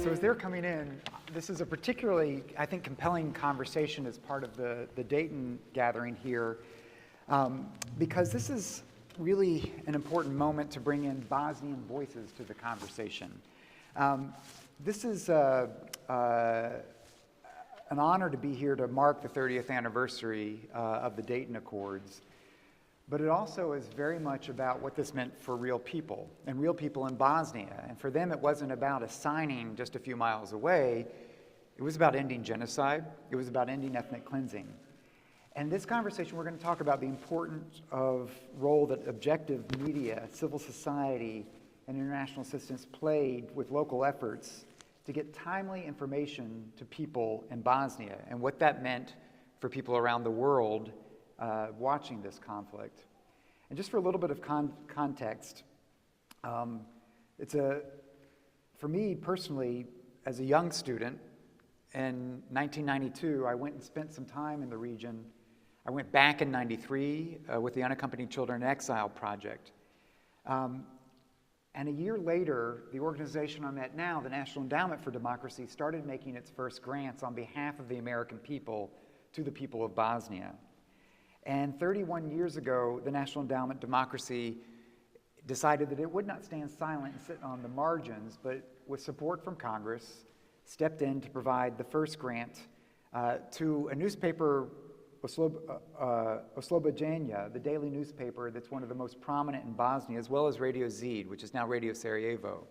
So as they're coming in, this is a particularly, I think, compelling conversation as part of the Dayton gathering here, because this is really an important moment to bring in Bosnian voices to the conversation. This is an honor to be here to mark the 30th anniversary of the Dayton Accords, but it also is very much about what this meant for real people, and real people in Bosnia. And for them, it wasn't about a signing just a few miles away. It was about ending genocide. It was about ending ethnic cleansing. And this conversation, we're going to talk about the importance of role that objective media, civil society, and international assistance played with local efforts to get timely information to people in Bosnia, and what that meant for people around the world watching this conflict. And just for a little bit of context, for me personally, as a young student, in 1992, I went and spent some time in the region. I went back in 93 with the Unaccompanied Children in Exile project. And a year later, the organization I'm at now, the National Endowment for Democracy, started making its first grants on behalf of the American people to the people of Bosnia. And 31 years ago, the National Endowment Democracy decided that it would not stand silent and sit on the margins, but with support from Congress, stepped in to provide the first grant to a newspaper, Oslobođenje, the daily newspaper that's one of the most prominent in Bosnia, as well as Radio Zed, which is now Radio Sarajevo,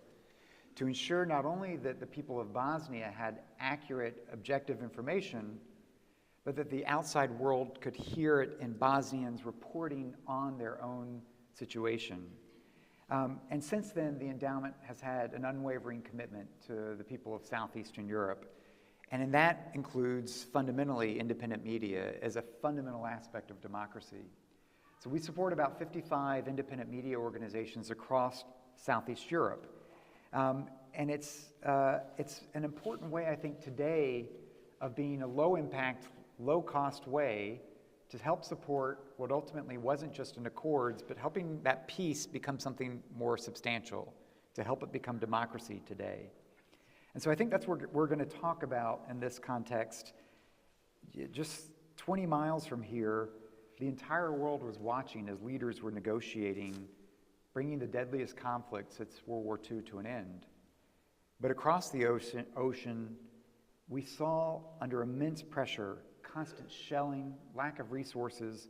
to ensure not only that the people of Bosnia had accurate, objective information, but that the outside world could hear it in Bosnians reporting on their own situation. And since then, the endowment has had an unwavering commitment to the people of Southeastern Europe. And that includes fundamentally independent media as a fundamental aspect of democracy. So we support about 55 independent media organizations across Southeast Europe. And it's an important way, I think, today of being a low-impact, low-cost way to help support what ultimately wasn't just an Accords, but helping that peace become something more substantial, to help it become democracy today. And so I think that's what we're going to talk about in this context. Just 20 miles from here, the entire world was watching as leaders were negotiating, bringing the deadliest conflict since World War II to an end. But across the ocean, we saw, under immense pressure, constant shelling, lack of resources,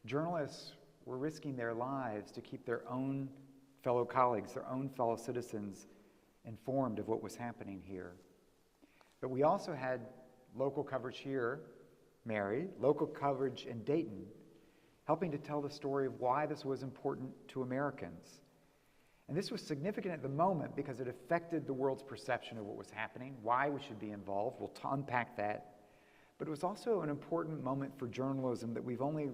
journalists were risking their lives to keep their own fellow colleagues, their own fellow citizens informed of what was happening here. But we also had local coverage here, Mary, local coverage in Dayton, helping to tell the story of why this was important to Americans. And this was significant at the moment because it affected the world's perception of what was happening, why we should be involved. We'll unpack that. But it was also an important moment for journalism that we've only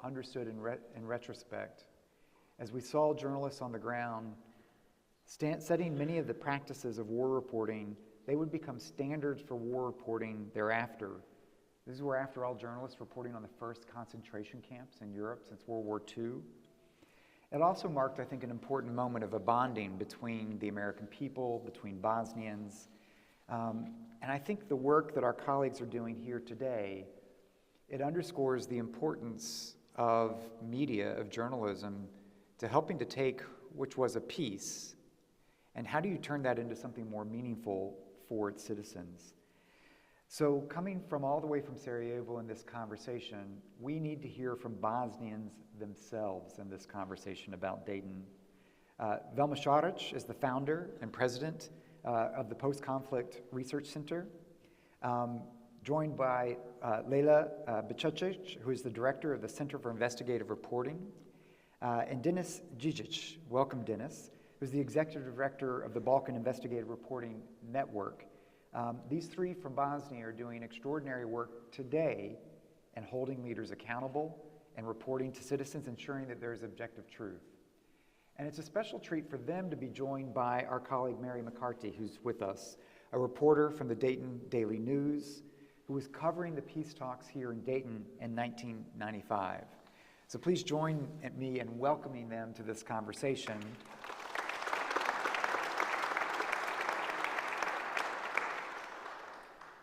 understood in retrospect, as we saw journalists on the ground setting many of the practices of war reporting. They would become standards for war reporting thereafter. These were, after all, journalists reporting on the first concentration camps in Europe since World War II. It also marked, I think, an important moment of a bonding between the American people, between Bosnians. And I think the work that our colleagues are doing here today, it underscores the importance of media, of journalism, to helping to take, which was a peace, and how do you turn that into something more meaningful for its citizens? So coming from all the way from Sarajevo in this conversation, we need to hear from Bosnians themselves in this conversation about Dayton. Velma Šarić is the founder and president of the Post-Conflict Research Center, joined by Lejla Bicacic, who is the director of the Center for Investigative Reporting, and Denis Djidzic. Welcome, Denis, who's the executive director of the Balkan Investigative Reporting Network. These three from Bosnia are doing extraordinary work today and holding leaders accountable and reporting to citizens, ensuring that there is objective truth. And it's a special treat for them to be joined by our colleague Mary McCarthy, who's with us, a reporter from the Dayton Daily News, who was covering the peace talks here in Dayton in 1995. So please join me in welcoming them to this conversation.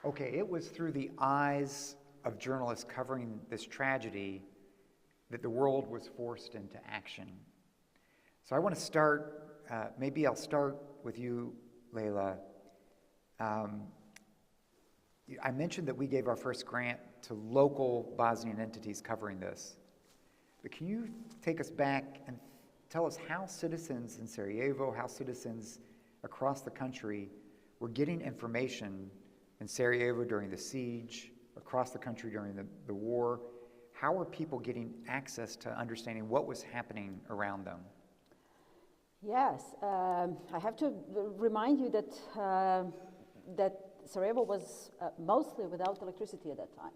Okay, it was through the eyes of journalists covering this tragedy that the world was forced into action. So I want to start, maybe I'll start with you, Leila. I mentioned that we gave our first grant to local Bosnian entities covering this. But can you take us back and tell us how citizens in Sarajevo, how citizens across the country were getting information in Sarajevo during the siege, across the country during the war? How were people getting access to understanding what was happening around them? Yes, I have to remind you that that Sarajevo was mostly without electricity at that time.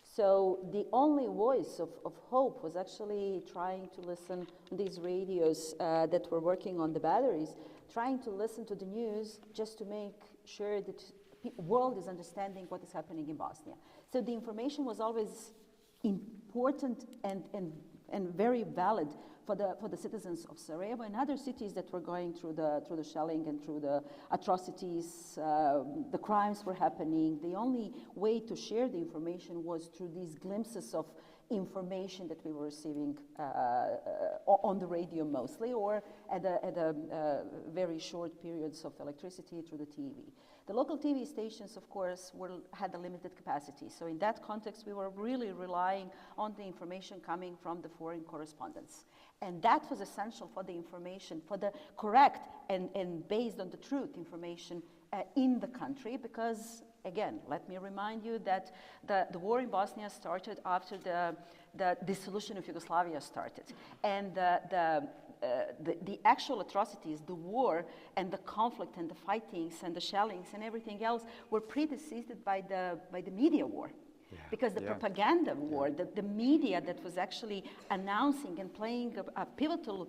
So the only voice of hope was actually trying to listen to these radios that were working on the batteries, trying to listen to the news just to make sure that the world is understanding what is happening in Bosnia. So the information was always important and very valid for the citizens of Sarajevo and other cities that were going through the shelling and through the atrocities. The crimes were happening. The only way to share the information was through these glimpses of information that we were receiving on the radio mostly, or at very short periods of electricity through the TV. The local TV stations, of course, had a limited capacity. So in that context, we were really relying on the information coming from the foreign correspondents. And that was essential for the information, for the correct and based on the truth information in the country, because, again, let me remind you that the war in Bosnia started after the dissolution of Yugoslavia started. And the actual atrocities, the war and the conflict and the fightings and the shellings and everything else were preceded by the media war. Yeah. Because the propaganda war, the media that was actually announcing and playing a pivotal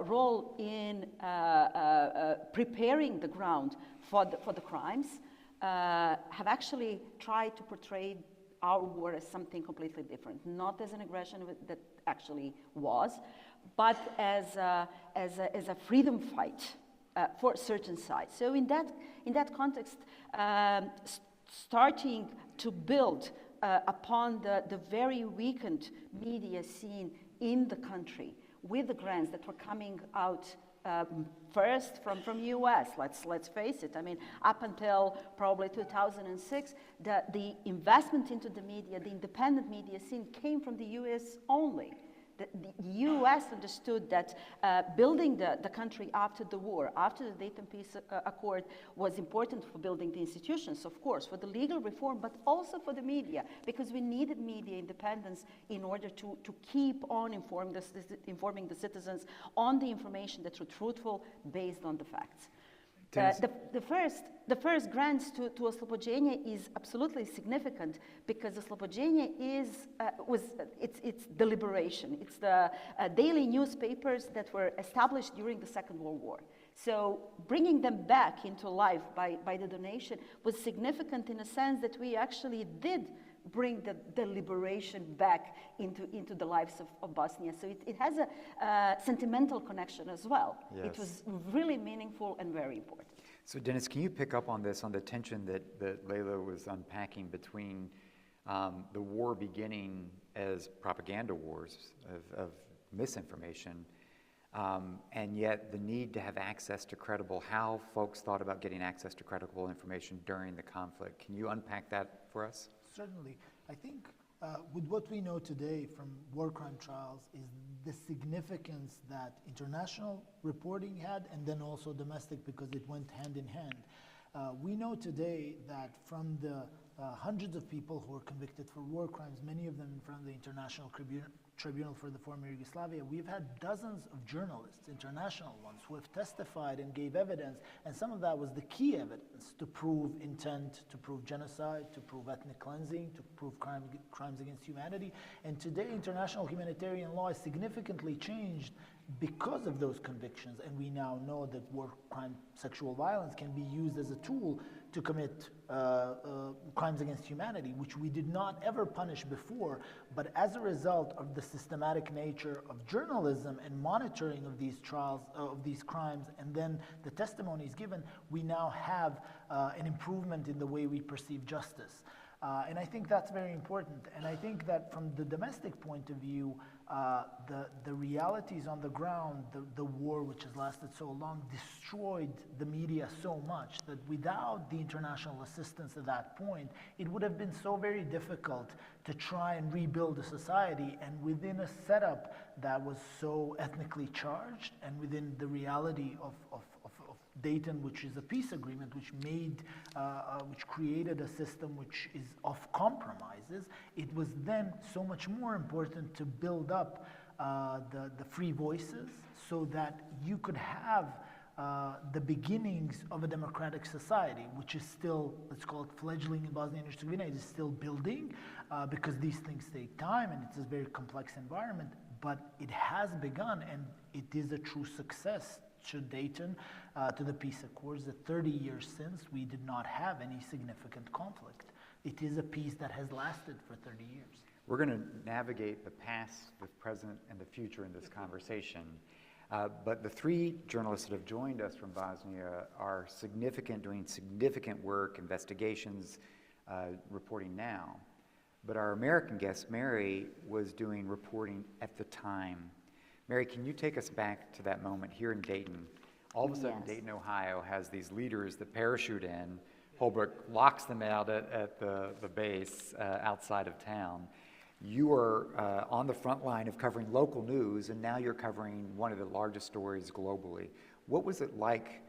role in preparing the ground for the crimes, have actually tried to portray our war as something completely different, not as an aggression that actually was, but as a freedom fight for certain sides. So in that context, starting to build upon the very weakened media scene in the country with the grants that were coming out first from US, let's face it. I mean, up until probably 2006, the investment into the media, the independent media scene came from the US only. The US understood that building the country after the war, after the Dayton Peace Accord, was important for building the institutions, of course, for the legal reform, but also for the media, because we needed media independence in order to keep on informing the citizens on the information that were truthful based on the facts. The first grants to Oslobođenje is absolutely significant because Oslobođenje it's the liberation. It's the daily newspapers that were established during the Second World War. So bringing them back into life by the donation was significant in a sense that we actually did bring the liberation back into the lives of Bosnia. So it has a sentimental connection as well. Yes. It was really meaningful and very important. So Dennis, can you pick up on this, on the tension that Leila was unpacking between the war beginning as propaganda wars of misinformation, and yet the need to have access to how folks thought about getting access to credible information during the conflict. Can you unpack that for us? Certainly. I think with what we know today from war crime trials is the significance that international reporting had, and then also domestic, because it went hand in hand. We know today that from the hundreds of people who were convicted for war crimes, many of them in front of the International Tribunal for the former Yugoslavia, we've had dozens of journalists, international ones, who have testified and gave evidence, and some of that was the key evidence to prove intent, to prove genocide, to prove ethnic cleansing, to prove crimes against humanity. And today, international humanitarian law has significantly changed because of those convictions. And we now know that war crime, sexual violence can be used as a tool to commit crimes against humanity, which we did not ever punish before. But as a result of the systematic nature of journalism and monitoring of these trials, of these crimes, and then the testimonies given, we now have an improvement in the way we perceive justice. And I think that's very important. And I think that from the domestic point of view, the realities on the ground, the war which has lasted so long, destroyed the media so much that without the international assistance at that point, it would have been so very difficult to try and rebuild a society, and within a setup that was so ethnically charged, and within the reality of Dayton, which is a peace agreement, which created a system which is of compromises. It was then so much more important to build up the free voices so that you could have the beginnings of a democratic society, which is still, let's call it fledgling in Bosnia and Herzegovina. It is still building because these things take time and it's a very complex environment, but it has begun, and it is a true success to Dayton, to the peace accords, that 30 years since we did not have any significant conflict. It is a peace that has lasted for 30 years. We're going to navigate the past, the present, and the future in this conversation. But the three journalists that have joined us from Bosnia are doing significant work, investigations, reporting now. But our American guest, Mary, was doing reporting at the time. Mary, can you take us back to that moment here in Dayton? All of a sudden, Dayton, Ohio has these leaders that parachute in. Holbrook locks them out at the base outside of town. You are on the front line of covering local news, and now you're covering one of the largest stories globally. What was it like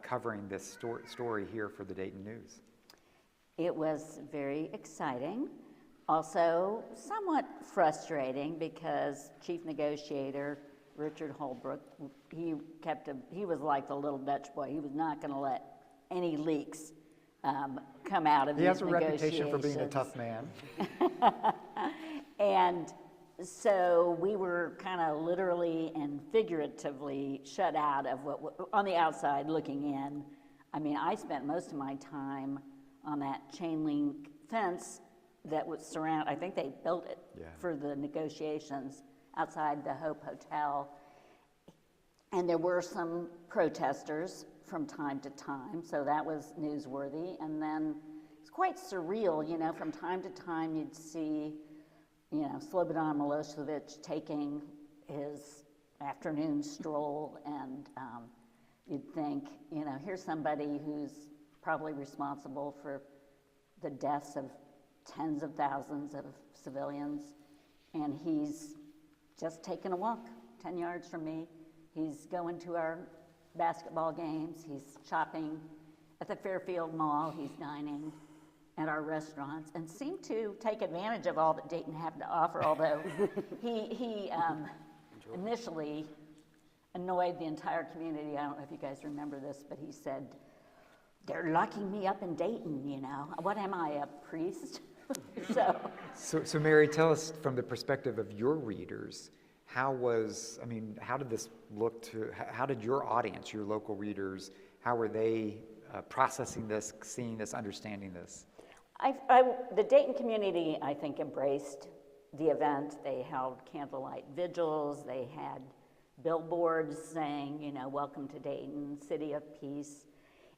covering this story here for the Dayton News? It was very exciting. Also, somewhat frustrating because Chief Negotiator Richard Holbrook, he was like the little Dutch boy. He was not going to let any leaks come out of these negotiations. He has a reputation for being a tough man. And so we were kind of literally and figuratively shut out of on the outside looking in. I mean, I spent most of my time on that chain link fence that would surround, I think they built it for the negotiations outside the Hope Hotel. And there were some protesters from time to time, so that was newsworthy. And then it's quite surreal, you know, from time to time you'd see, you know, Slobodan Milosevic taking his afternoon stroll, and you'd think, you know, here's somebody who's probably responsible for the deaths of tens of thousands of civilians, and he's just taking a walk 10 yards from me. He's going to our basketball games, he's shopping at the Fairfield Mall, he's dining at our restaurants, and seemed to take advantage of all that Dayton had to offer, although he initially annoyed the entire community. I don't know if you guys remember this, but he said, "They're locking me up in Dayton, you know. What am I, a priest?" So Mary, tell us from the perspective of your readers, how did this look to, how did your audience, your local readers, how were they processing this, seeing this, understanding this? The Dayton community, I think, embraced the event. They held candlelight vigils, they had billboards saying, you know, "Welcome to Dayton, City of Peace."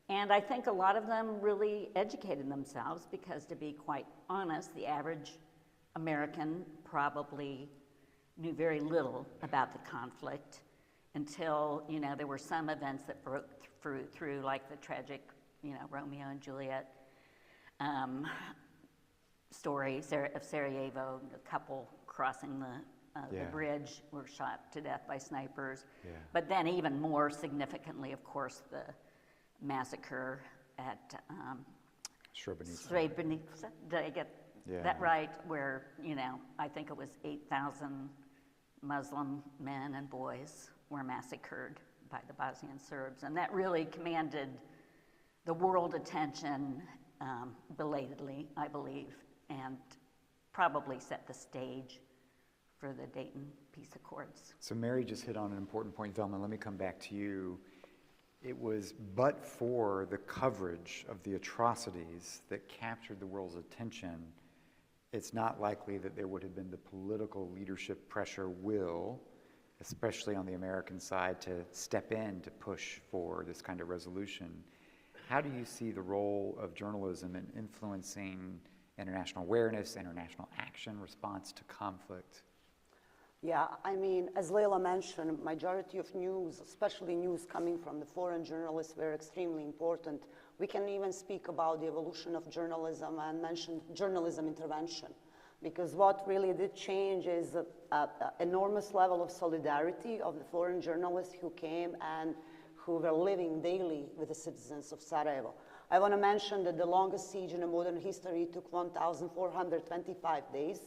And I think a lot of them really educated themselves because, to be quite honest, the average American probably knew very little about the conflict until, you know, there were some events that broke through like the tragic, you know, Romeo and Juliet story of Sarajevo, the couple crossing the bridge were shot to death by snipers. Yeah. But then even more significantly, of course, the massacre at Srebrenica. Did I get that right? Where, you know, I think it was 8,000 Muslim men and boys were massacred by the Bosnian Serbs. And that really commanded the world attention belatedly, I believe, and probably set the stage for the Dayton Peace Accords. So Mary just hit on an important point, Velma. Let me come back to you. It was but for the coverage of the atrocities that captured the world's attention, it's not likely that there would have been the political leadership pressure will, especially on the American side, to step in to push for this kind of resolution. How do you see the role of journalism in influencing international awareness, international action, response to conflict? Yeah, I mean, as Leila mentioned, majority of news, especially news coming from the foreign journalists, were extremely important. We can even speak about the evolution of journalism and mention journalism intervention, because what really did change is an enormous level of solidarity of the foreign journalists who came and who were living daily with the citizens of Sarajevo. I want to mention that the longest siege in modern history took 1,425 days,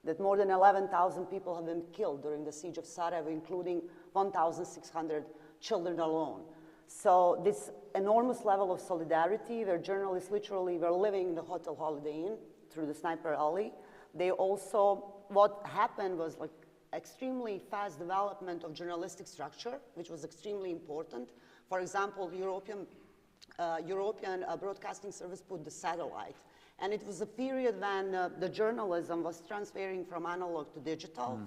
that more than 11,000 people have been killed during the siege of Sarajevo, including 1,600 children alone. So this enormous level of solidarity, where journalists literally were living in the Hotel Holiday Inn through the Sniper Alley. They also, what happened was like extremely fast development of journalistic structure, which was extremely important. For example, European Broadcasting Service put the satellite. And it was a period when the journalism was transferring from analog to digital.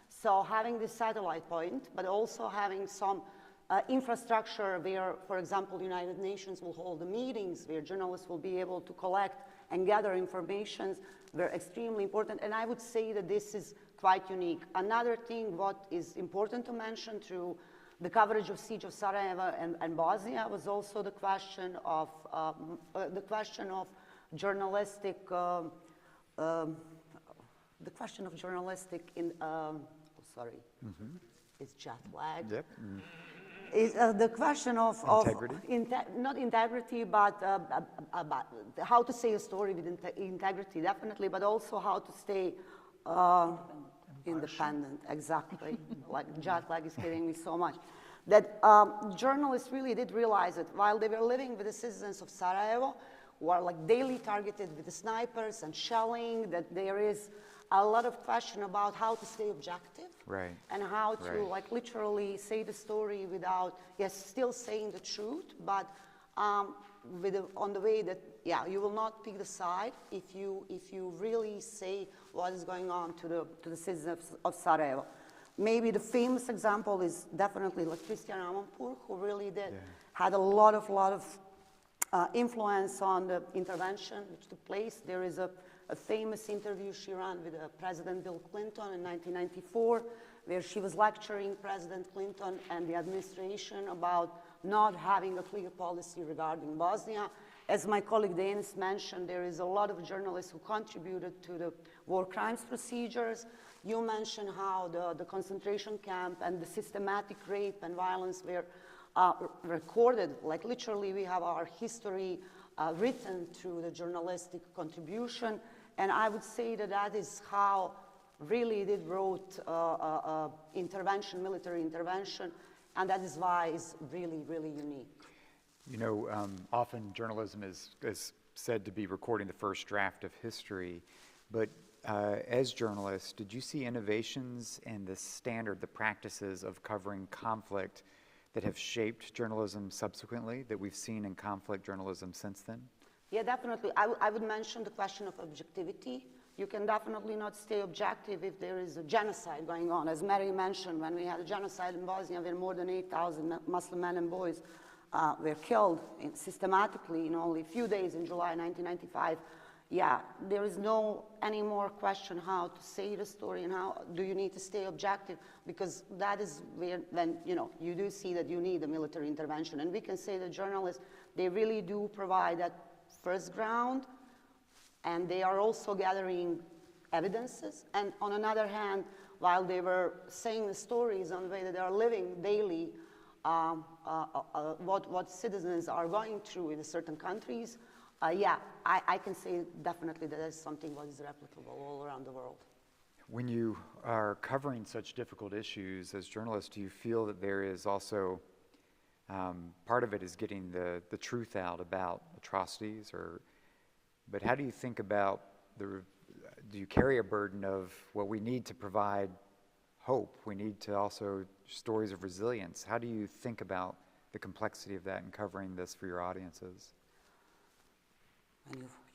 So having this satellite point, but also having some infrastructure where, for example, the United Nations will hold the meetings, where journalists will be able to collect and gather information, were extremely important. And I would say that this is quite unique. Another thing what is important to mention through the coverage of siege of Sarajevo and Bosnia was also the question of journalistic, it's jet lag. Yep. Is the question of integrity? Not integrity, but how to say a story with integrity, definitely, but also how to stay independent, exactly. Like jet lag is hitting me so much. That journalists really did realize that while they were living with the citizens of Sarajevo, who are like daily targeted with the snipers and shelling, that there is a lot of question about how to stay objective. Right. And how to Right. like literally say the story without, yes, still saying the truth, but on the way that, yeah, you will not pick the side if you really say what is going on to the citizens of Sarajevo. Maybe the famous example is definitely like Christian Amanpour, who really had a lot of influence on the intervention which took place. There is a famous interview she ran with President Bill Clinton in 1994, where she was lecturing President Clinton and the administration about not having a clear policy regarding Bosnia. As my colleague Denis mentioned, there is a lot of journalists who contributed to the war crimes procedures. You mentioned how the concentration camp and the systematic rape and violence were recorded. Like literally, we have our history written through the journalistic contribution. And I would say that that is how really it wrote intervention, military intervention, and that is why it's really, really unique. You know, often journalism is said to be recording the first draft of history, but as journalists, did you see innovations in the standard, the practices of covering conflict that have shaped journalism subsequently, that we've seen in conflict journalism since then? Yeah, definitely. I would mention the question of objectivity. You can definitely not stay objective if there is a genocide going on. As Mary mentioned, when we had a genocide in Bosnia, where more than 8,000 Muslim men and boys were killed systematically in only a few days in July 1995. Yeah, there is no any more question how to say the story and how do you need to stay objective, because that is where then, you know, you do see that you need a military intervention. And we can say that journalists, they really do provide that first ground, and they are also gathering evidences. And on another hand, while they were saying the stories on the way that they are living daily, what citizens are going through in certain countries, yeah, I can say definitely that is something that is replicable all around the world. When you are covering such difficult issues as journalists, do you feel that there is also, part of it is getting the truth out about atrocities, but how do you think about do you carry a burden of, well, we need to provide hope. We need to also stories of resilience. How do you think about the complexity of that and covering this for your audiences?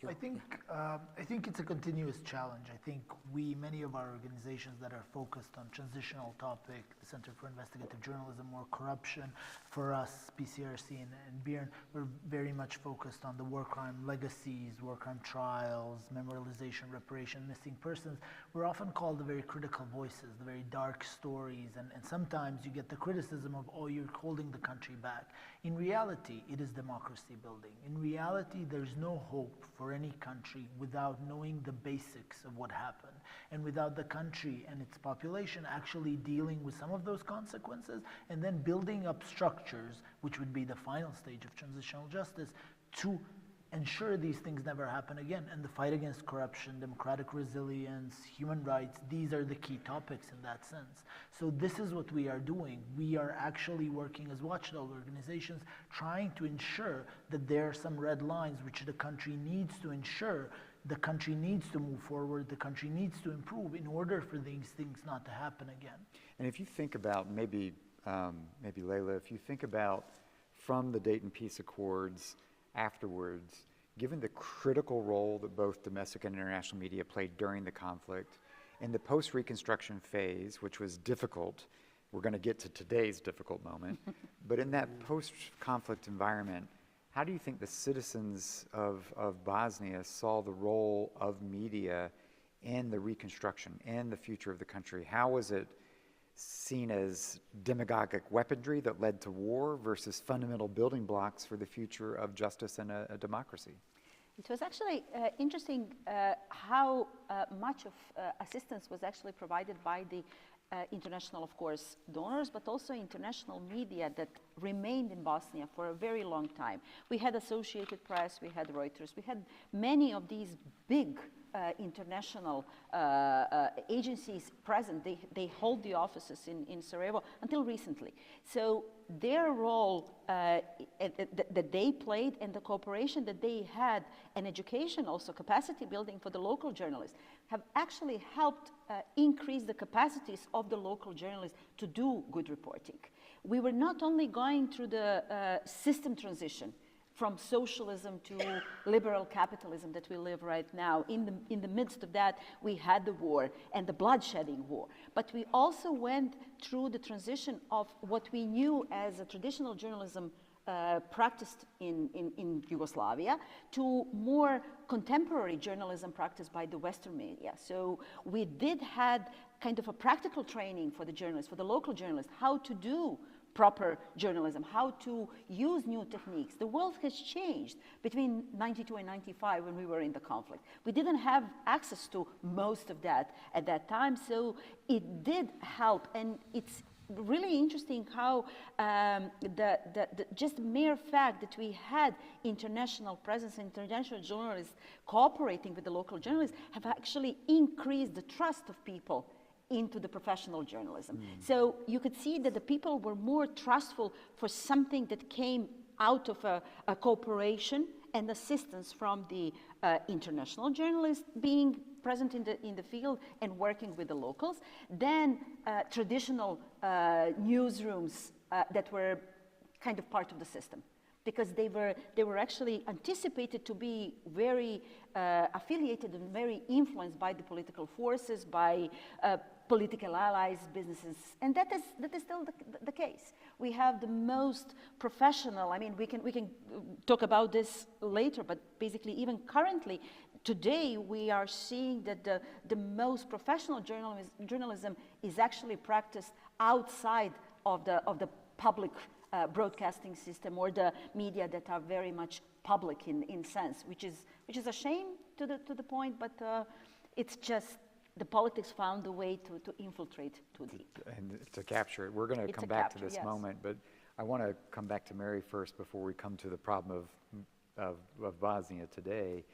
And I think it's a continuous challenge. I think many of our organizations that are focused on transitional topic, the Center for Investigative Journalism or corruption, for us, PCRC and BIRN, we're very much focused on the war crime legacies, war crime trials, memorialization, reparation, missing persons. We're often called the very critical voices, the very dark stories, and sometimes you get the criticism of, oh, you're holding the country back. In reality, it is democracy building. In reality, there's no hope for any country without knowing the basics of what happened, and without the country and its population actually dealing with some of those consequences, and then building up structures, which would be the final stage of transitional justice, to ensure these things never happen again. And the fight against corruption, democratic resilience, human rights, these are the key topics in that sense. So this is what we are doing. We are actually working as watchdog organizations, trying to ensure that there are some red lines which the country needs to ensure. The country needs to move forward, the country needs to improve in order for these things not to happen again. And if you think about, maybe Layla, if you think about from the Dayton Peace Accords afterwards, given the critical role that both domestic and international media played during the conflict, in the post-Reconstruction phase, which was difficult, we're going to get to today's difficult moment, but in that post-conflict environment, how do you think the citizens of Bosnia saw the role of media in the reconstruction and the future of the country? How was it seen as demagogic weaponry that led to war versus fundamental building blocks for the future of justice and a democracy? It was actually interesting how much of assistance was actually provided by the international, of course, donors, but also international media that remained in Bosnia for a very long time. We had Associated Press, we had Reuters, we had many of these big international agencies present. They hold the offices in Sarajevo until recently. So their role that they played and the cooperation that they had and education, also capacity building for the local journalists, have actually helped increase the capacities of the local journalists to do good reporting. We were not only going through the system transition from socialism to liberal capitalism that we live right now. In the midst of that, we had the war and the bloodshedding war. But we also went through the transition of what we knew as a traditional journalism practiced in Yugoslavia to more contemporary journalism practiced by the Western media. So we did had kind of a practical training for the journalists, for the local journalists, how to do proper journalism, how to use new techniques. The world has changed between 92 and 95 when we were in the conflict. We didn't have access to most of that at that time, so it did help. And it's really interesting how the just mere fact that we had international presence, international journalists cooperating with the local journalists have actually increased the trust of people into the professional journalism. So you could see that the people were more trustful for something that came out of a cooperation and assistance from the international journalists being present in the field and working with the locals, than traditional newsrooms that were kind of part of the system, because they were actually anticipated to be very affiliated and very influenced by the political forces, by political allies, businesses, and that is still the case. We have the most professional, I mean, we can talk about this later, but basically even currently, today we are seeing that the most professional journalism is actually practiced outside of the public broadcasting system or the media that are very much public in sense, which is a shame to the point, but it's just the politics found a way to infiltrate too deep. And to capture it. We're going to come back to this moment, but I want to come back to Mary first before we come to the problem of Bosnia today.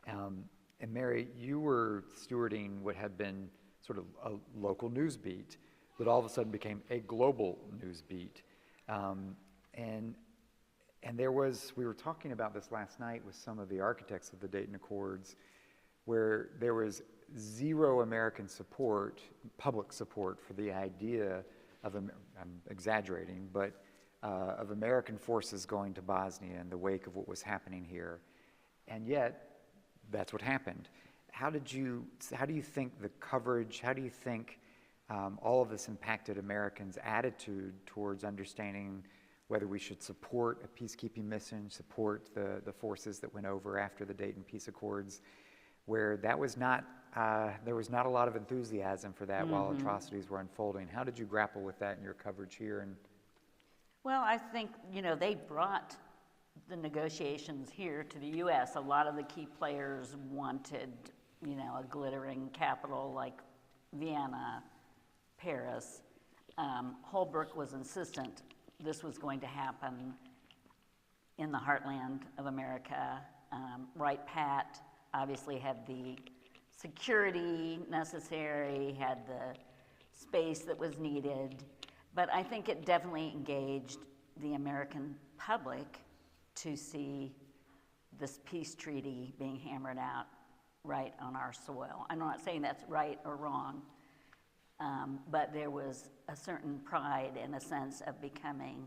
And Mary, you were stewarding what had been sort of a local news beat that all of a sudden became a global news beat. And there was, we were talking about this last night with some of the architects of the Dayton Accords, where there was zero American support, public support for the idea of, I'm exaggerating, but of American forces going to Bosnia in the wake of what was happening here. And yet, that's what happened. How do you think the coverage, how do you think all of this impacted Americans' attitude towards understanding whether we should support a peacekeeping mission, support the forces that went over after the Dayton Peace Accords, where that was not, there was not a lot of enthusiasm for that while atrocities were unfolding. How did you grapple with that in your coverage here? Well, I think, they brought the negotiations here to the U.S. A lot of the key players wanted, a glittering capital like Vienna, Paris. Holbrooke was insistent this was going to happen in the heartland of America. Wright Pat obviously had the security necessary, had the space that was needed, but I think it definitely engaged the American public to see this peace treaty being hammered out right on our soil. I'm not saying that's right or wrong, but there was a certain pride and a sense of becoming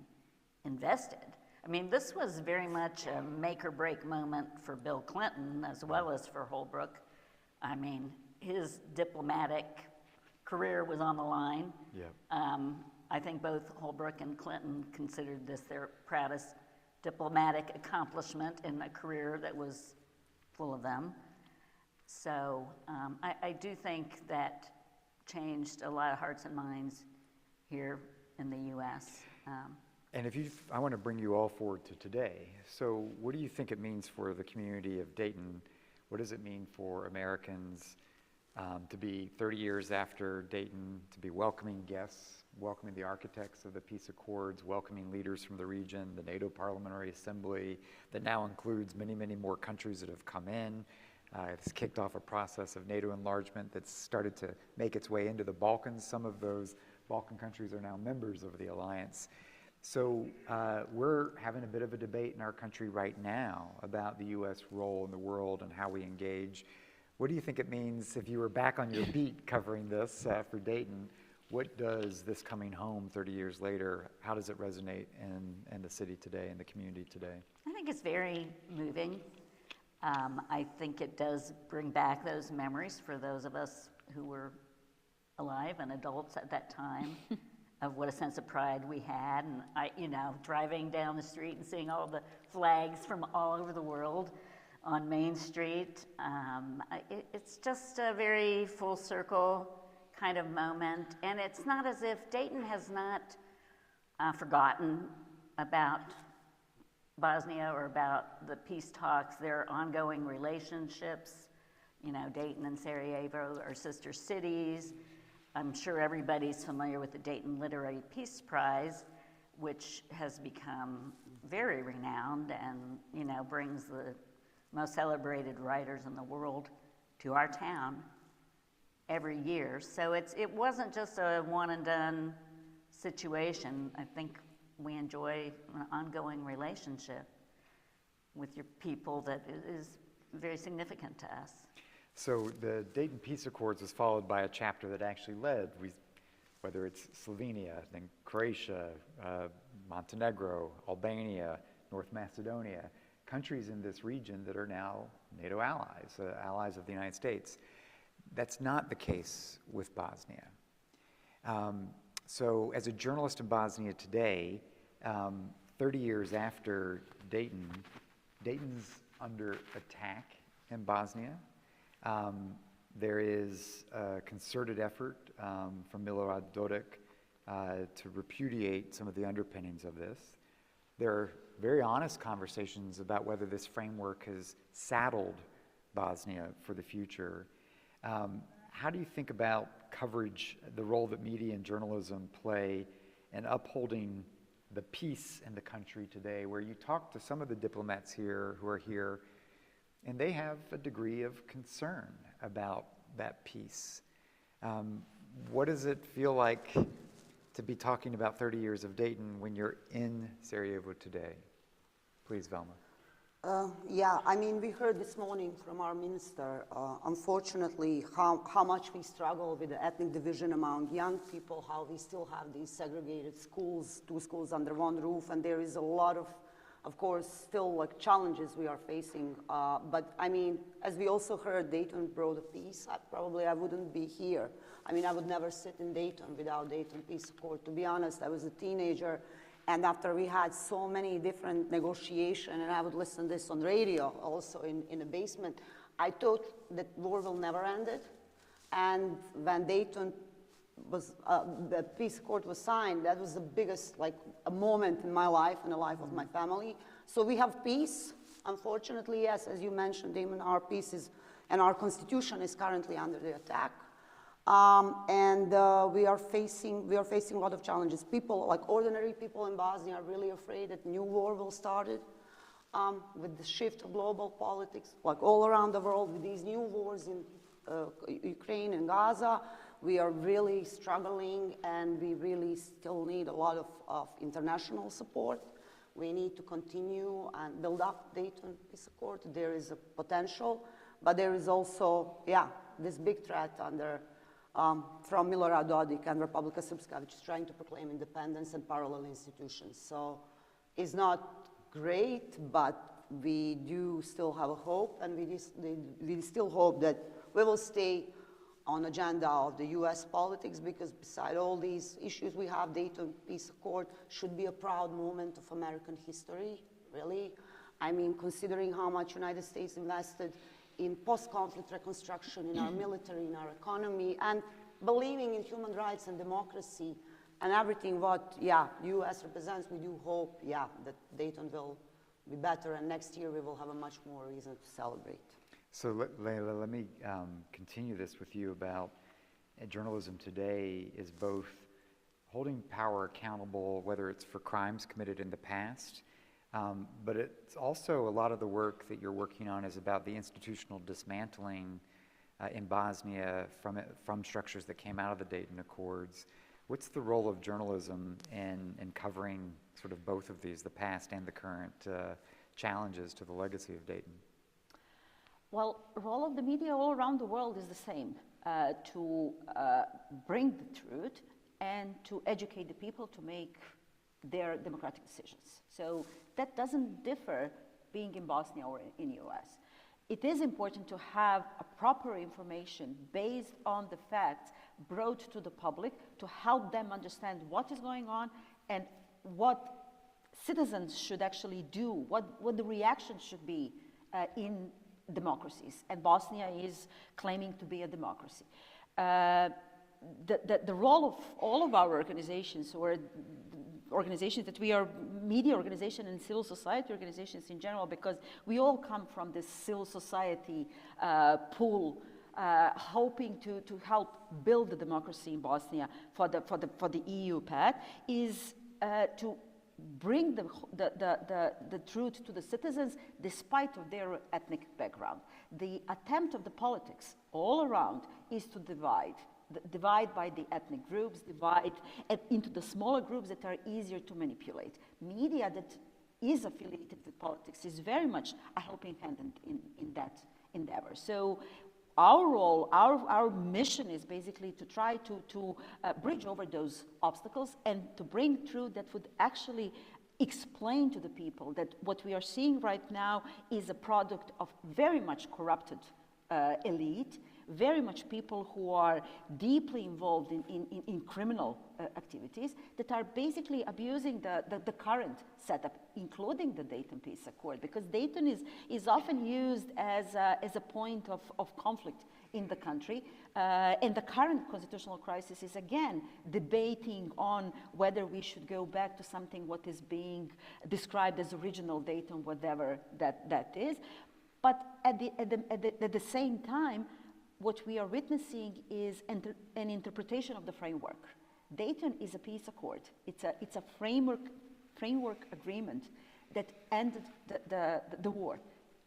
invested. I mean, this was very much a make or break moment for Bill Clinton as well as for Holbrooke. I mean, his diplomatic career was on the line. Yeah. I think both Holbrooke and Clinton considered this their proudest diplomatic accomplishment in a career that was full of them. So I do think that changed a lot of hearts and minds here in the U.S. And I want to bring you all forward to today. So what do you think it means for the community of Dayton? What does it mean for Americans to be 30 years after Dayton, to be welcoming guests, welcoming the architects of the peace accords, welcoming leaders from the region, the NATO Parliamentary Assembly that now includes many, many more countries that have come in. It's kicked off a process of NATO enlargement that's started to make its way into the Balkans. Some of those Balkan countries are now members of the alliance. So we're having a bit of a debate in our country right now about the U.S. role in the world and how we engage. What do you think it means if you were back on your beat covering this for Dayton? What does this coming home 30 years later, how does it resonate in the city today, in the community today? I think it's very moving. I think it does bring back those memories for those of us who were alive and adults at that time of what a sense of pride we had. And driving down the street and seeing all the flags from all over the world on Main Street. It's just a very full circle kind of moment. And it's not as if Dayton has not forgotten about Bosnia or about the peace talks. There are ongoing relationships. Dayton and Sarajevo are sister cities. I'm sure everybody's familiar with the Dayton Literary Peace Prize, which has become very renowned and, brings the most celebrated writers in the world to our town every year. So it wasn't just a one and done situation. I think we enjoy an ongoing relationship with your people that is very significant to us. So the Dayton Peace Accords was followed by a chapter that actually led, whether it's Slovenia, then Croatia, Montenegro, Albania, North Macedonia, countries in this region that are now NATO allies, allies of the United States. That's not the case with Bosnia. So as a journalist in Bosnia today, 30 years after Dayton, Dayton's under attack in Bosnia. There is a concerted effort from Milorad Dodik to repudiate some of the underpinnings of this. There are very honest conversations about whether this framework has saddled Bosnia for the future. How do you think about coverage, the role that media and journalism play in upholding the peace in the country today, where you talk to some of the diplomats here who are here, and they have a degree of concern about that peace? What does it feel like to be talking about 30 years of Dayton when you're in Sarajevo today? Please, Velma. Yeah, I mean, we heard this morning from our minister, unfortunately, how much we struggle with the ethnic division among young people, how we still have these segregated schools, 2 schools under 1 roof, and there is a lot of course, still like challenges we are facing. But I mean, as we also heard, Dayton brought a peace. I wouldn't be here. I mean, I would never sit in Dayton without Dayton Peace Accord. To be honest, I was a teenager. And after we had so many different negotiations, and I would listen to this on radio, also in the basement, I thought that war will never end. And when Dayton was, the peace accord was signed, that was the biggest, like, a moment in my life and the life of my family. So we have peace. Unfortunately, yes, as you mentioned, Damon, our peace is, and our constitution is currently under the attack. We are facing a lot of challenges. People, like ordinary people in Bosnia, are really afraid that new war will start with the shift of global politics, like all around the world, with these new wars in Ukraine and Gaza. We are really struggling, and we really still need a lot of international support. We need to continue and build up Dayton Peace Accord. There is a potential, but there is also, this big threat from Milorad Dodik and Republika Srpska, which is trying to proclaim independence and parallel institutions. So it's not great, but we do still have a hope, and we still hope that we will stay on agenda of the US politics, because beside all these issues we have, Dayton Peace Accord should be a proud moment of American history, really. I mean, considering how much United States invested in post-conflict reconstruction, in our military, in our economy, and believing in human rights and democracy and everything what, US represents, we do hope, that Dayton will be better, and next year we will have a much more reason to celebrate. So Leila, let me continue this with you about journalism today is both holding power accountable, whether it's for crimes committed in the past, but it's also a lot of the work that you're working on is about the institutional dismantling in Bosnia from structures that came out of the Dayton Accords. What's the role of journalism in covering sort of both of these, the past and the current challenges to the legacy of Dayton? Well, the role of the media all around the world is the same, to bring the truth and to educate the people to make their democratic decisions. So that doesn't differ being in Bosnia or in the US. It is important to have a proper information based on the facts brought to the public to help them understand what is going on and what citizens should actually do, what the reaction should be in democracies. And Bosnia is claiming to be a democracy. The role of all of our organizations, or organizations that we are media organization and civil society organizations in general, because we all come from this civil society pool, hoping to help build the democracy in Bosnia for the EU path, is to bring the truth to the citizens despite of their ethnic background. The attempt of the politics all around is to divide by the ethnic groups, divide into the smaller groups that are easier to manipulate. Media that is affiliated with politics is very much a helping hand in that endeavor. So our role, our mission is basically to try to bridge over those obstacles and to bring truth that would actually explain to the people that what we are seeing right now is a product of very much corrupted elite, very much people who are deeply involved in criminal activities that are basically abusing the current setup, including the Dayton Peace Accord, because Dayton is often used as a point of conflict in the country. And the current constitutional crisis is again debating on whether we should go back to something what is being described as original Dayton, whatever that is. But at the same time, what we are witnessing is an interpretation of the framework. Dayton is a peace accord. It's a framework agreement that ended the war.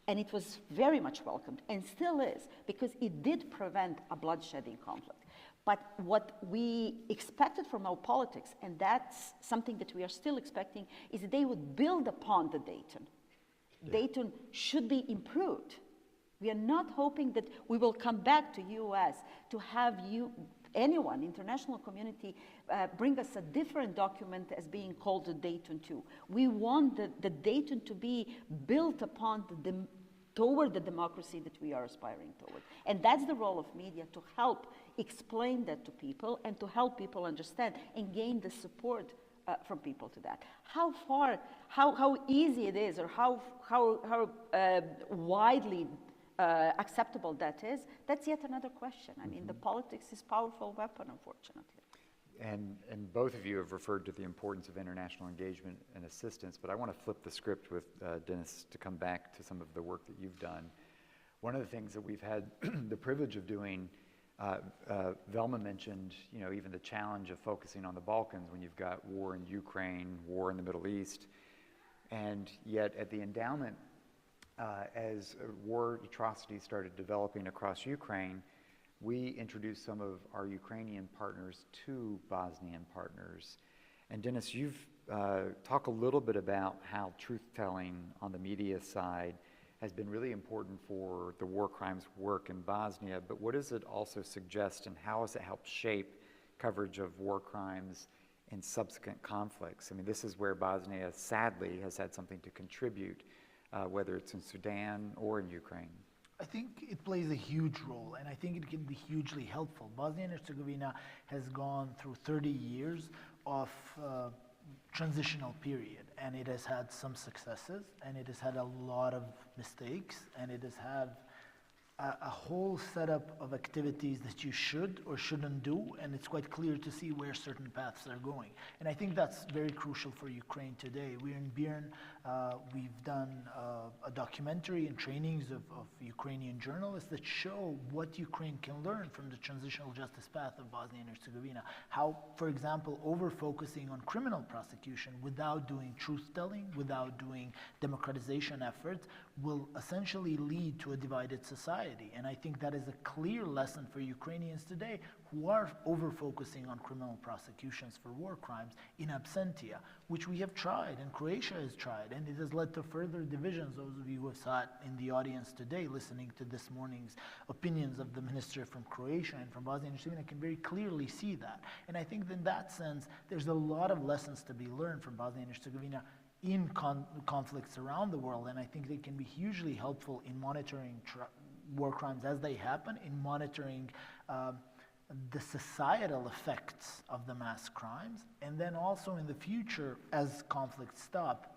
And it was very much welcomed, and still is, because it did prevent a bloodshedding conflict. But what we expected from our politics, and that's something that we are still expecting, is that they would build upon the Dayton Dayton should be improved. We are not hoping that we will come back to US to have anyone, international community, bring us a different document as being called the Dayton II. We want the Dayton to be built upon toward the democracy that we are aspiring toward. And that's the role of media, to help explain that to people and to help people understand and gain the support from people to that. How easy it is, or how widely acceptable that is, that's yet another question. I mean, the politics is a powerful weapon, unfortunately. And both of you have referred to the importance of international engagement and assistance, but I want to flip the script with Dennis to come back to some of the work that you've done. One of the things that we've had the privilege of doing, Velma mentioned, even the challenge of focusing on the Balkans when you've got war in Ukraine, war in the Middle East, and yet at the endowment, as war atrocities started developing across Ukraine, we introduced some of our Ukrainian partners to Bosnian partners. And Dennis, you've talked a little bit about how truth-telling on the media side has been really important for the war crimes work in Bosnia, but what does it also suggest, and how has it helped shape coverage of war crimes in subsequent conflicts? I mean, this is where Bosnia, sadly, has had something to contribute, whether it's in Sudan or in Ukraine. I think it plays a huge role, and I think it can be hugely helpful. Bosnia and Herzegovina has gone through 30 years of transitional period, and it has had some successes, and it has had a lot of mistakes, and it has had a whole setup of activities that you should or shouldn't do, and it's quite clear to see where certain paths are going. And I think that's very crucial for Ukraine today. We're in Bern, we've done a documentary and trainings of Ukrainian journalists that show what Ukraine can learn from the transitional justice path of Bosnia and Herzegovina. How, for example, over-focusing on criminal prosecution without doing truth-telling, without doing democratization efforts, will essentially lead to a divided society. And I think that is a clear lesson for Ukrainians today who are over-focusing on criminal prosecutions for war crimes in absentia, which we have tried, and Croatia has tried, and it has led to further divisions. Those of you who have sat in the audience today listening to this morning's opinions of the minister from Croatia and from Bosnia and Herzegovina can very clearly see that. And I think in that sense, there's a lot of lessons to be learned from Bosnia and Herzegovina in conflicts around the world, and I think they can be hugely helpful in monitoring war crimes as they happen, in monitoring the societal effects of the mass crimes, and then also in the future, as conflict stops,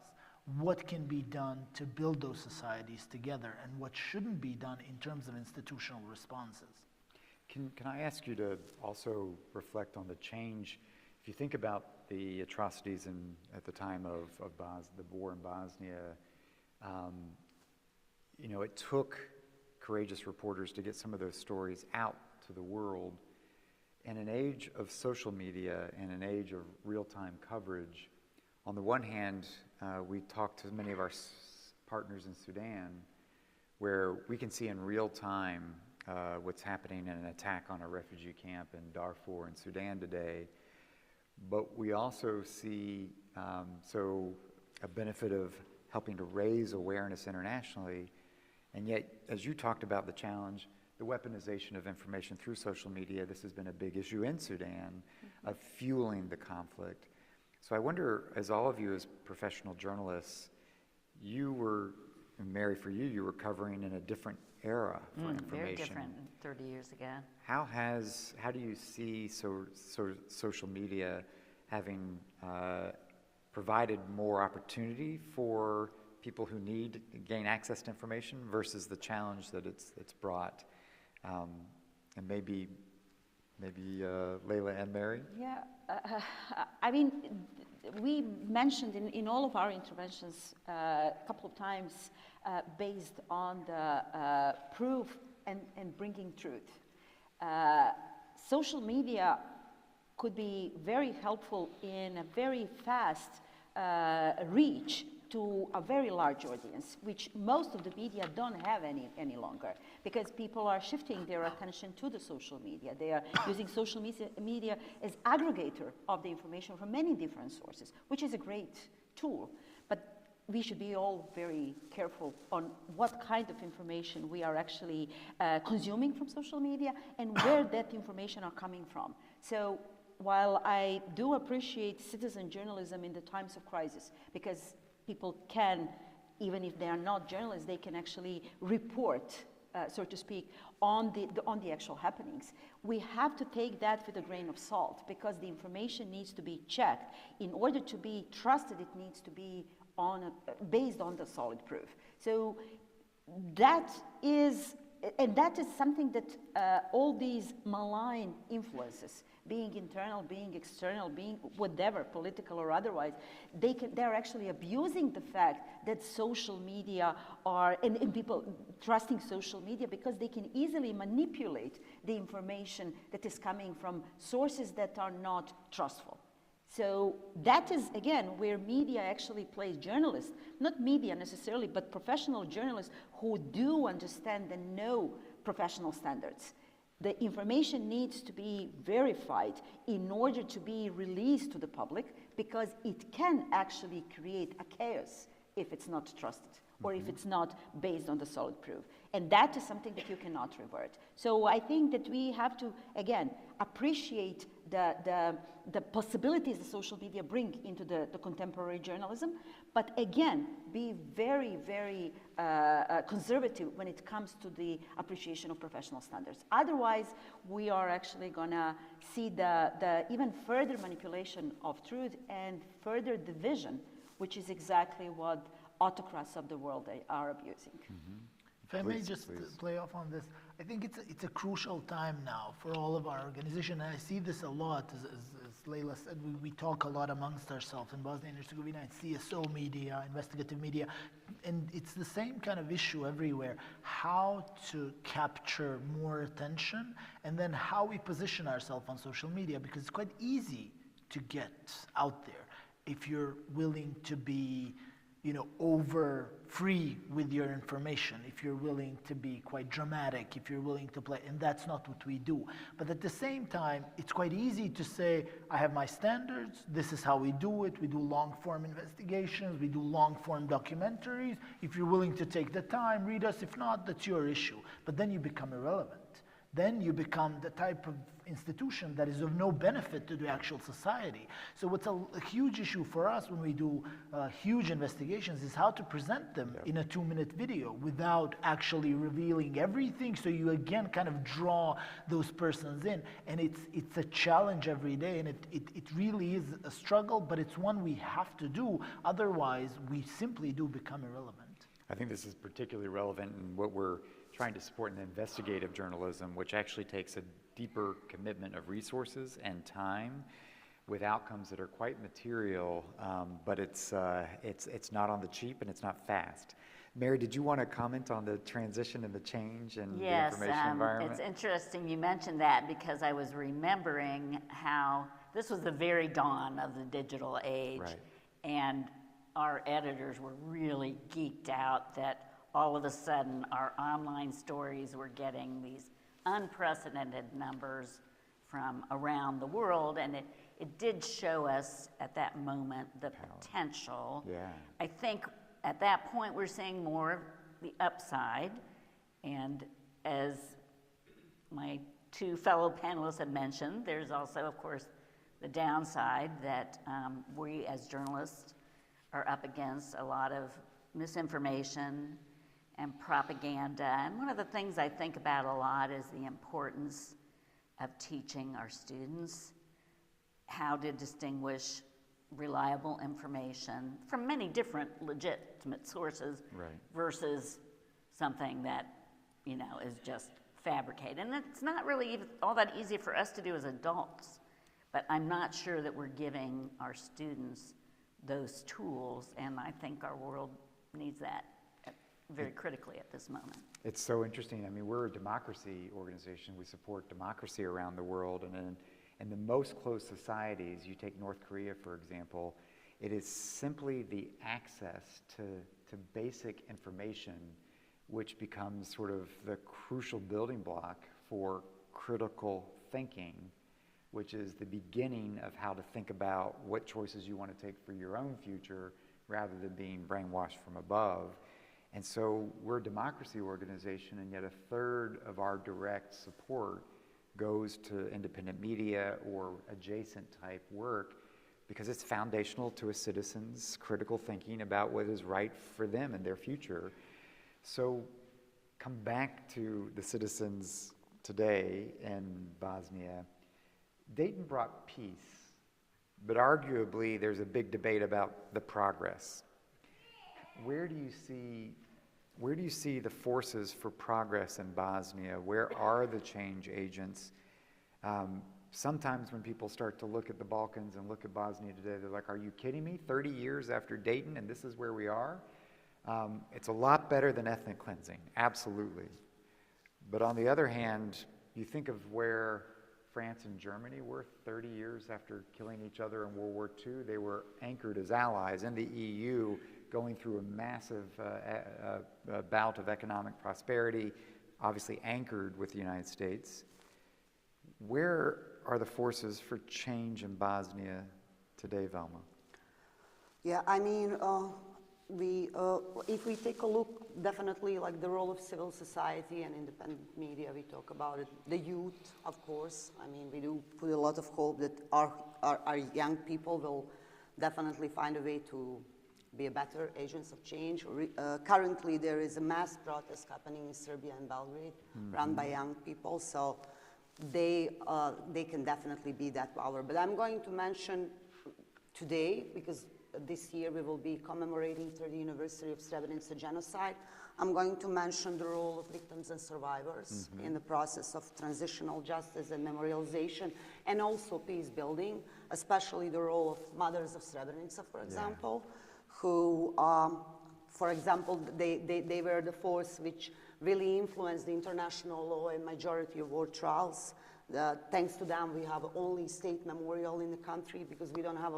what can be done to build those societies together, and what shouldn't be done in terms of institutional responses. Can I ask you to also reflect on the change? If you think about the atrocities at the time of the war in Bosnia, it took courageous reporters to get some of those stories out to the world. In an age of social media and an age of real-time coverage, on the one hand, we talk to many of our partners in Sudan, where we can see in real time what's happening in an attack on a refugee camp in Darfur in Sudan today. But we also see a benefit of helping to raise awareness internationally. And yet, as you talked about the challenge, the weaponization of information through social media, this has been a big issue in Sudan, of fueling the conflict. So I wonder, as all of you as professional journalists, Mary, for you were covering in a different era for information. Very different 30 years ago. How do you see social media having provided more opportunity for people who need to gain access to information versus the challenge that it's brought? And maybe Leila and Mary? Yeah, I mean, we mentioned in all of our interventions a couple of times based on the proof and bringing truth. Social media could be very helpful in a very fast reach to a very large audience, which most of the media don't have any longer, because people are shifting their attention to the social media. They are using social media as aggregator of the information from many different sources, which is a great tool. But we should be all very careful on what kind of information we are actually consuming from social media and where that information are coming from. So while I do appreciate citizen journalism in the times of crisis, because people can, even if they are not journalists, they can actually report, so to speak, on the actual happenings. We have to take that with a grain of salt, because the information needs to be checked. In order to be trusted, it needs to be based on the solid proof. So that is, and that is something that all these malign influences, being internal, being external, being whatever, political or otherwise, they're actually abusing the fact that social media are, and people trusting social media, because they can easily manipulate the information that is coming from sources that are not trustful. So that is, again, where media actually plays, journalists, not media necessarily, but professional journalists who do understand and know professional standards. The information needs to be verified in order to be released to the public, because it can actually create a chaos if it's not trusted, or if it's not based on the solid proof. And that is something that you cannot revert. So I think that we have to, again, appreciate the possibilities that social media bring into the contemporary journalism, but again, be very, very conservative when it comes to the appreciation of professional standards. Otherwise, we are actually gonna see the even further manipulation of truth and further division, which is exactly what autocrats of the world are abusing. If I may just play off on this, I think it's a crucial time now for all of our organization, and I see this a lot, as Leila said, we talk a lot amongst ourselves in Bosnia and Herzegovina, and CSO media, investigative media, and it's the same kind of issue everywhere, how to capture more attention, and then how we position ourselves on social media, because it's quite easy to get out there if you're willing to be, you know, over free with your information, if you're willing to be quite dramatic, if you're willing to play, and that's not what we do. But at the same time, it's quite easy to say, I have my standards, this is how we do it, we do long-form investigations, we do long-form documentaries. If you're willing to take the time, read us. If not, that's your issue. But then you become irrelevant. Then you become the type of institution that is of no benefit to the actual society. So what's a huge issue for us when we do huge investigations is how to present them in a 2-minute video without actually revealing everything, so you again kind of draw those persons in. And it's a challenge every day, and it really is a struggle, but it's one we have to do. Otherwise, we simply do become irrelevant. I think this is particularly relevant in what we're trying to support in investigative journalism, which actually takes a deeper commitment of resources and time with outcomes that are quite material, but it's not on the cheap and it's not fast. Mary, did you want to comment on the transition and the change in the information environment? It's interesting you mentioned that, because I was remembering how this was the very dawn of the digital age, Right. and our editors were really geeked out that all of a sudden our online stories were getting these unprecedented numbers from around the world, and it did show us at that moment the potential. Yeah. I think at that point we're seeing more of the upside, and as my two fellow panelists had mentioned, there's also, of course, the downside that we as journalists are up against a lot of misinformation and propaganda. And one of the things I think about a lot is the importance of teaching our students how to distinguish reliable information from many different legitimate sources, Right. versus something that, you know, is just fabricated. And it's not really even all that easy for us to do as adults, but I'm not sure that we're giving our students those tools, and I think our world needs that very critically at this moment. It's so interesting. I mean, we're a democracy organization. We support democracy around the world. And in the most closed societies, you take North Korea, for example, it is simply the access to basic information which becomes sort of the crucial building block for critical thinking, which is the beginning of how to think about what choices you want to take for your own future rather than being brainwashed from above. And so we're a democracy organization, and yet a third of our direct support goes to independent media or adjacent type work because it's foundational to a citizen's critical thinking about what is right for them and their future. So come back to the citizens today in Bosnia. Dayton brought peace, but arguably there's a big debate about the progress. Where do you see the forces for progress in Bosnia? Where are the change agents? Sometimes when people start to look at the Balkans and look at Bosnia today, they're like, are you kidding me? 30 years after Dayton and this is where we are? It's a lot better than ethnic cleansing, absolutely. But on the other hand, you think of where France and Germany were 30 years after killing each other in World War II. They were anchored as allies in the EU, going through a massive bout of economic prosperity, obviously anchored with the United States. Where are the forces for change in Bosnia today, Velma? Yeah, I mean, if we take a look, definitely like the role of civil society and independent media, we talk about it. The youth, of course. I mean, we do put a lot of hope that our young people will definitely find a way to be a better agents of change. Currently, there is a mass protest happening in Serbia and Belgrade, run by young people. So they can definitely be that power. But I'm going to mention today, because this year we will be commemorating 30th anniversary of Srebrenica genocide. I'm going to mention the role of victims and survivors in the process of transitional justice and memorialization, and also peace building, especially the role of mothers of Srebrenica, for example, who, for example, they were the force which really influenced the international law and majority of war trials. Thanks to them, we have only state memorial in the country because we don't have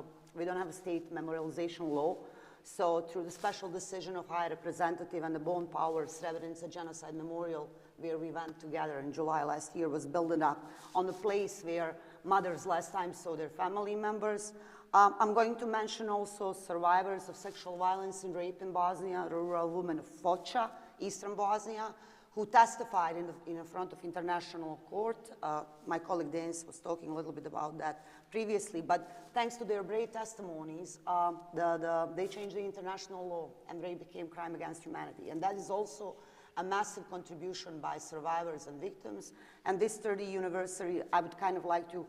a state memorialization law. So through the special decision of High Representative and the Bone Power Srebrenica Genocide Memorial, where we went together in July last year, was built up on the place where mothers last time saw their family members. I'm going to mention also survivors of sexual violence and rape in Bosnia, rural women of Foča, eastern Bosnia, who testified in front of international court. My colleague Denis was talking a little bit about that previously, but thanks to their brave testimonies, they changed the international law and rape became crime against humanity. And that is also a massive contribution by survivors and victims. And this 30th anniversary, I would kind of like to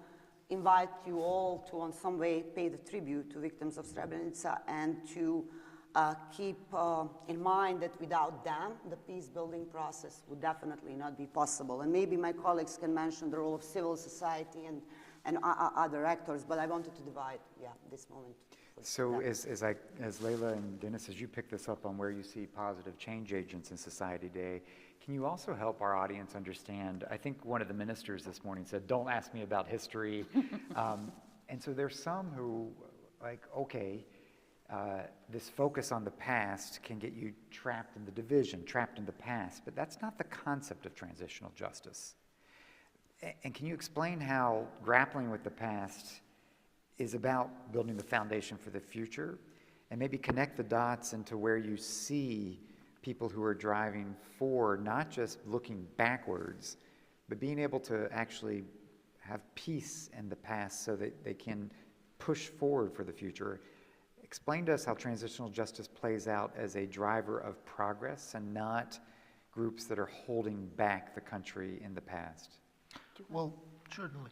invite you all to, in some way, pay the tribute to victims of Srebrenica and to keep in mind that without them, the peace-building process would definitely not be possible. And maybe my colleagues can mention the role of civil society and other actors, but I wanted to divide, this moment. So as Leila and Dennis, as you pick this up on where you see positive change agents in society today, can you also help our audience understand, I think one of the ministers this morning said, don't ask me about history. And so there's some who, like, okay, this focus on the past can get you trapped in the division, trapped in the past, but that's not the concept of transitional justice. And can you explain how grappling with the past is about building the foundation for the future, and maybe connect the dots into where you see people who are driving forward, not just looking backwards, but being able to actually have peace in the past so that they can push forward for the future. Explain to us how transitional justice plays out as a driver of progress and not groups that are holding back the country in the past. Well, certainly.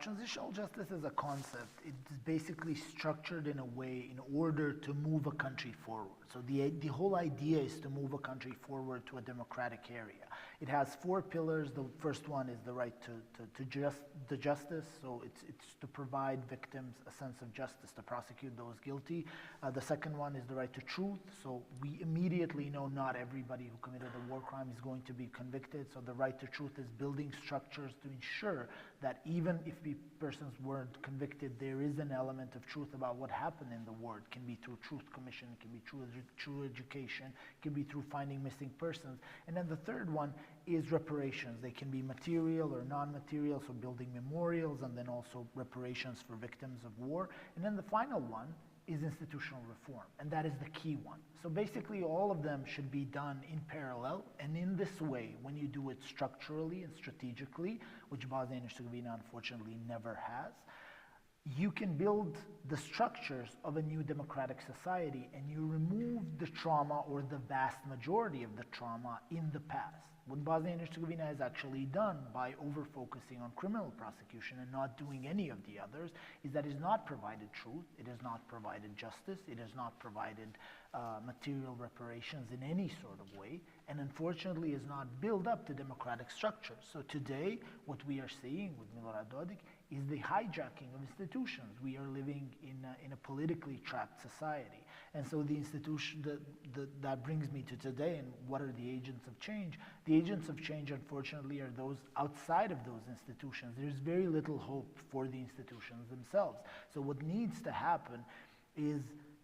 Transitional justice is a concept. It's basically structured in a way in order to move a country forward. So the whole idea is to move a country forward to a democratic area. It has 4 pillars. The first one is the right to justice. So it's to provide victims a sense of justice, to prosecute those guilty. The second one is the right to truth. So we immediately know not everybody who committed a war crime is going to be convicted. So the right to truth is building structures to ensure that even if persons weren't convicted, there is an element of truth about what happened in the war. It can be through truth commission, it can be true education, it can be through finding missing persons. And then the third one is reparations. They can be material or non-material, so building memorials, and then also reparations for victims of war. And then the final one is institutional reform, and that is the key one. So basically all of them should be done in parallel, and in this way, when you do it structurally and strategically, which Bosnia and Herzegovina unfortunately never has, you can build the structures of a new democratic society, and you remove the trauma or the vast majority of the trauma in the past. What Bosnia and Herzegovina has actually done by over-focusing on criminal prosecution and not doing any of the others is that it has not provided truth, it has not provided justice, it has not provided material reparations in any sort of way, and unfortunately has not built up the democratic structure. So today, what we are seeing with Milorad Dodik is the hijacking of institutions. We are living in a politically trapped society. And so the institution, that brings me to today, and what are the agents of change? The agents of change, unfortunately, are those outside of those institutions. There's very little hope for the institutions themselves. So what needs to happen is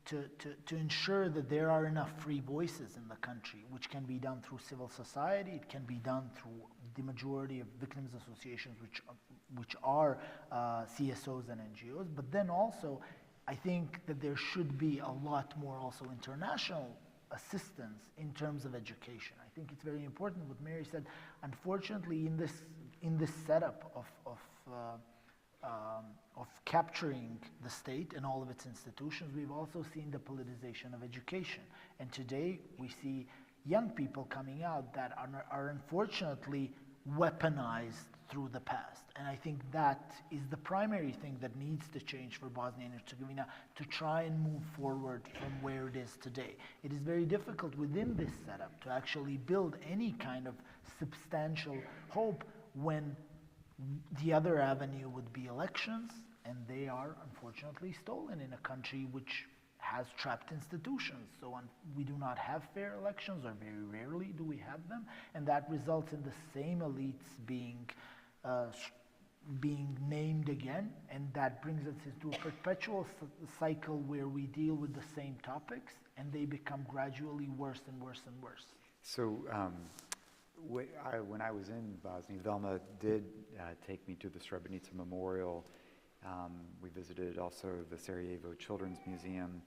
to ensure that there are enough free voices in the country, which can be done through civil society, it can be done through the majority of victims associations, which are CSOs and NGOs, but then also I think that there should be a lot more also international assistance in terms of education. I think it's very important what Mary said. Unfortunately, in this setup of capturing the state and all of its institutions, we've also seen the politicization of education. And today we see young people coming out that are unfortunately weaponized through the past. And I think that is the primary thing that needs to change for Bosnia and Herzegovina to try and move forward from where it is today. It is very difficult within this setup to actually build any kind of substantial hope when the other avenue would be elections, and they are unfortunately stolen in a country which has trapped institutions. So we do not have fair elections, or very rarely do we have them, and that results in the same elites being named again, and that brings us into a perpetual cycle where we deal with the same topics, and they become gradually worse and worse and worse. So when I was in Bosnia, Velma did take me to the Srebrenica Memorial. We visited also the Sarajevo Children's Museum.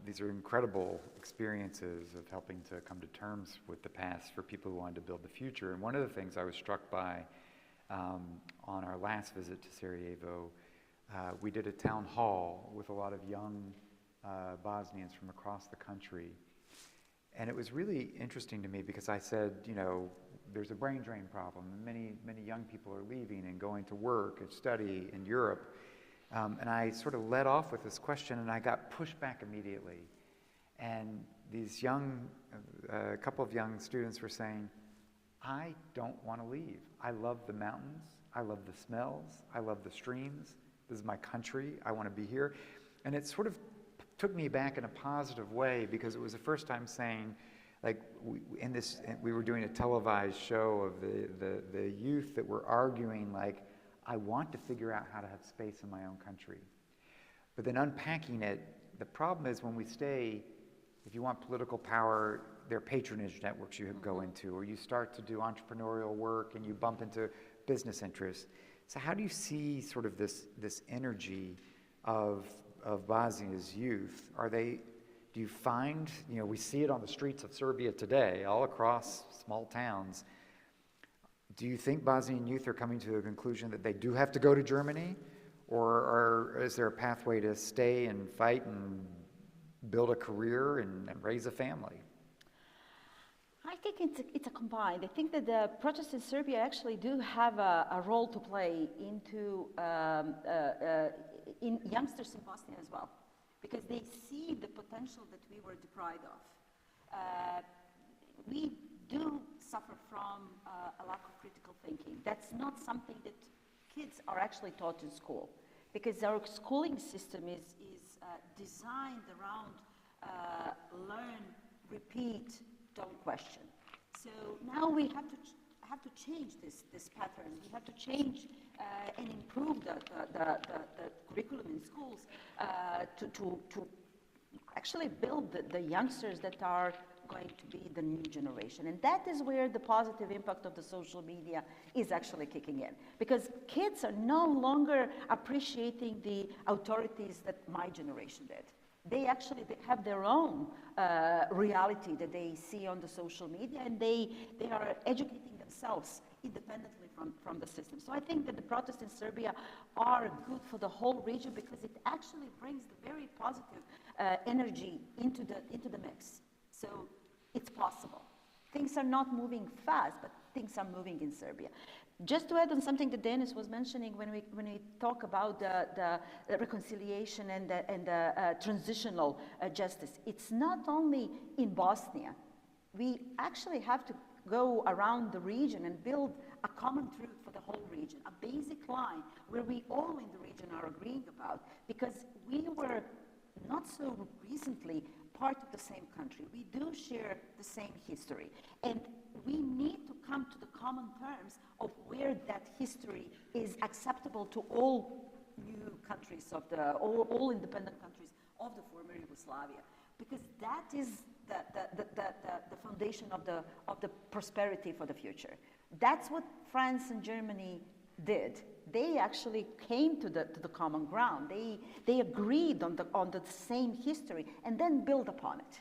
These are incredible experiences of helping to come to terms with the past for people who wanted to build the future. And one of the things I was struck by on our last visit to Sarajevo, we did a town hall with a lot of young Bosnians from across the country. And it was really interesting to me because I said, you know, there's a brain drain problem. Many young people are leaving and going to work and study in Europe. And I sort of led off with this question, and I got pushed back immediately. And these a couple of young students were saying, I don't want to leave. I love the mountains. I love the smells. I love the streams. This is my country. I want to be here. And it sort of took me back in a positive way, because it was the first time saying, like, we were doing a televised show of the youth that were arguing, like, I want to figure out how to have space in my own country. But then unpacking it, the problem is when we stay, if you want political power, there are patronage networks you go into, or you start to do entrepreneurial work and you bump into business interests. So how do you see sort of this energy of Bosnia's youth? Do you find, we see it on the streets of Serbia today, all across small towns. Do you think Bosnian youth are coming to the conclusion that they do have to go to Germany? Or is there a pathway to stay and fight and build a career and raise a family? I think it's a combined. I think that the protests in Serbia actually do have a role to play in youngsters in Bosnia as well, because they see the potential that we were deprived of. We do suffer from a lack of critical thinking. That's not something that kids are actually taught in school, because our schooling system is designed around learn, repeat, don't question. So now we have to change this pattern. We have to change and improve the curriculum in schools to actually build the youngsters that are going to be the new generation. And that is where the positive impact of the social media is actually kicking in, because kids are no longer appreciating the authorities that my generation did. They actually have their own reality that they see on the social media, and they are educating themselves independently from the system. So I think that the protests in Serbia are good for the whole region because it actually brings the very positive energy into the mix. So it's possible. Things are not moving fast, but things are moving in Serbia. Just to add on something that Denis was mentioning when we talk about the reconciliation and the transitional justice, it's not only in Bosnia. We actually have to go around the region and build a common truth for the whole region, a basic line where we all in the region are agreeing about, because we were not so recently part of the same country. We do share the same history, and we need to come to the common terms of where that history is acceptable to all new countries of all independent countries of the former Yugoslavia, because that is the foundation of the prosperity for the future. That's what France and Germany did. They actually came to the common ground. They agreed on the same history and then built upon it.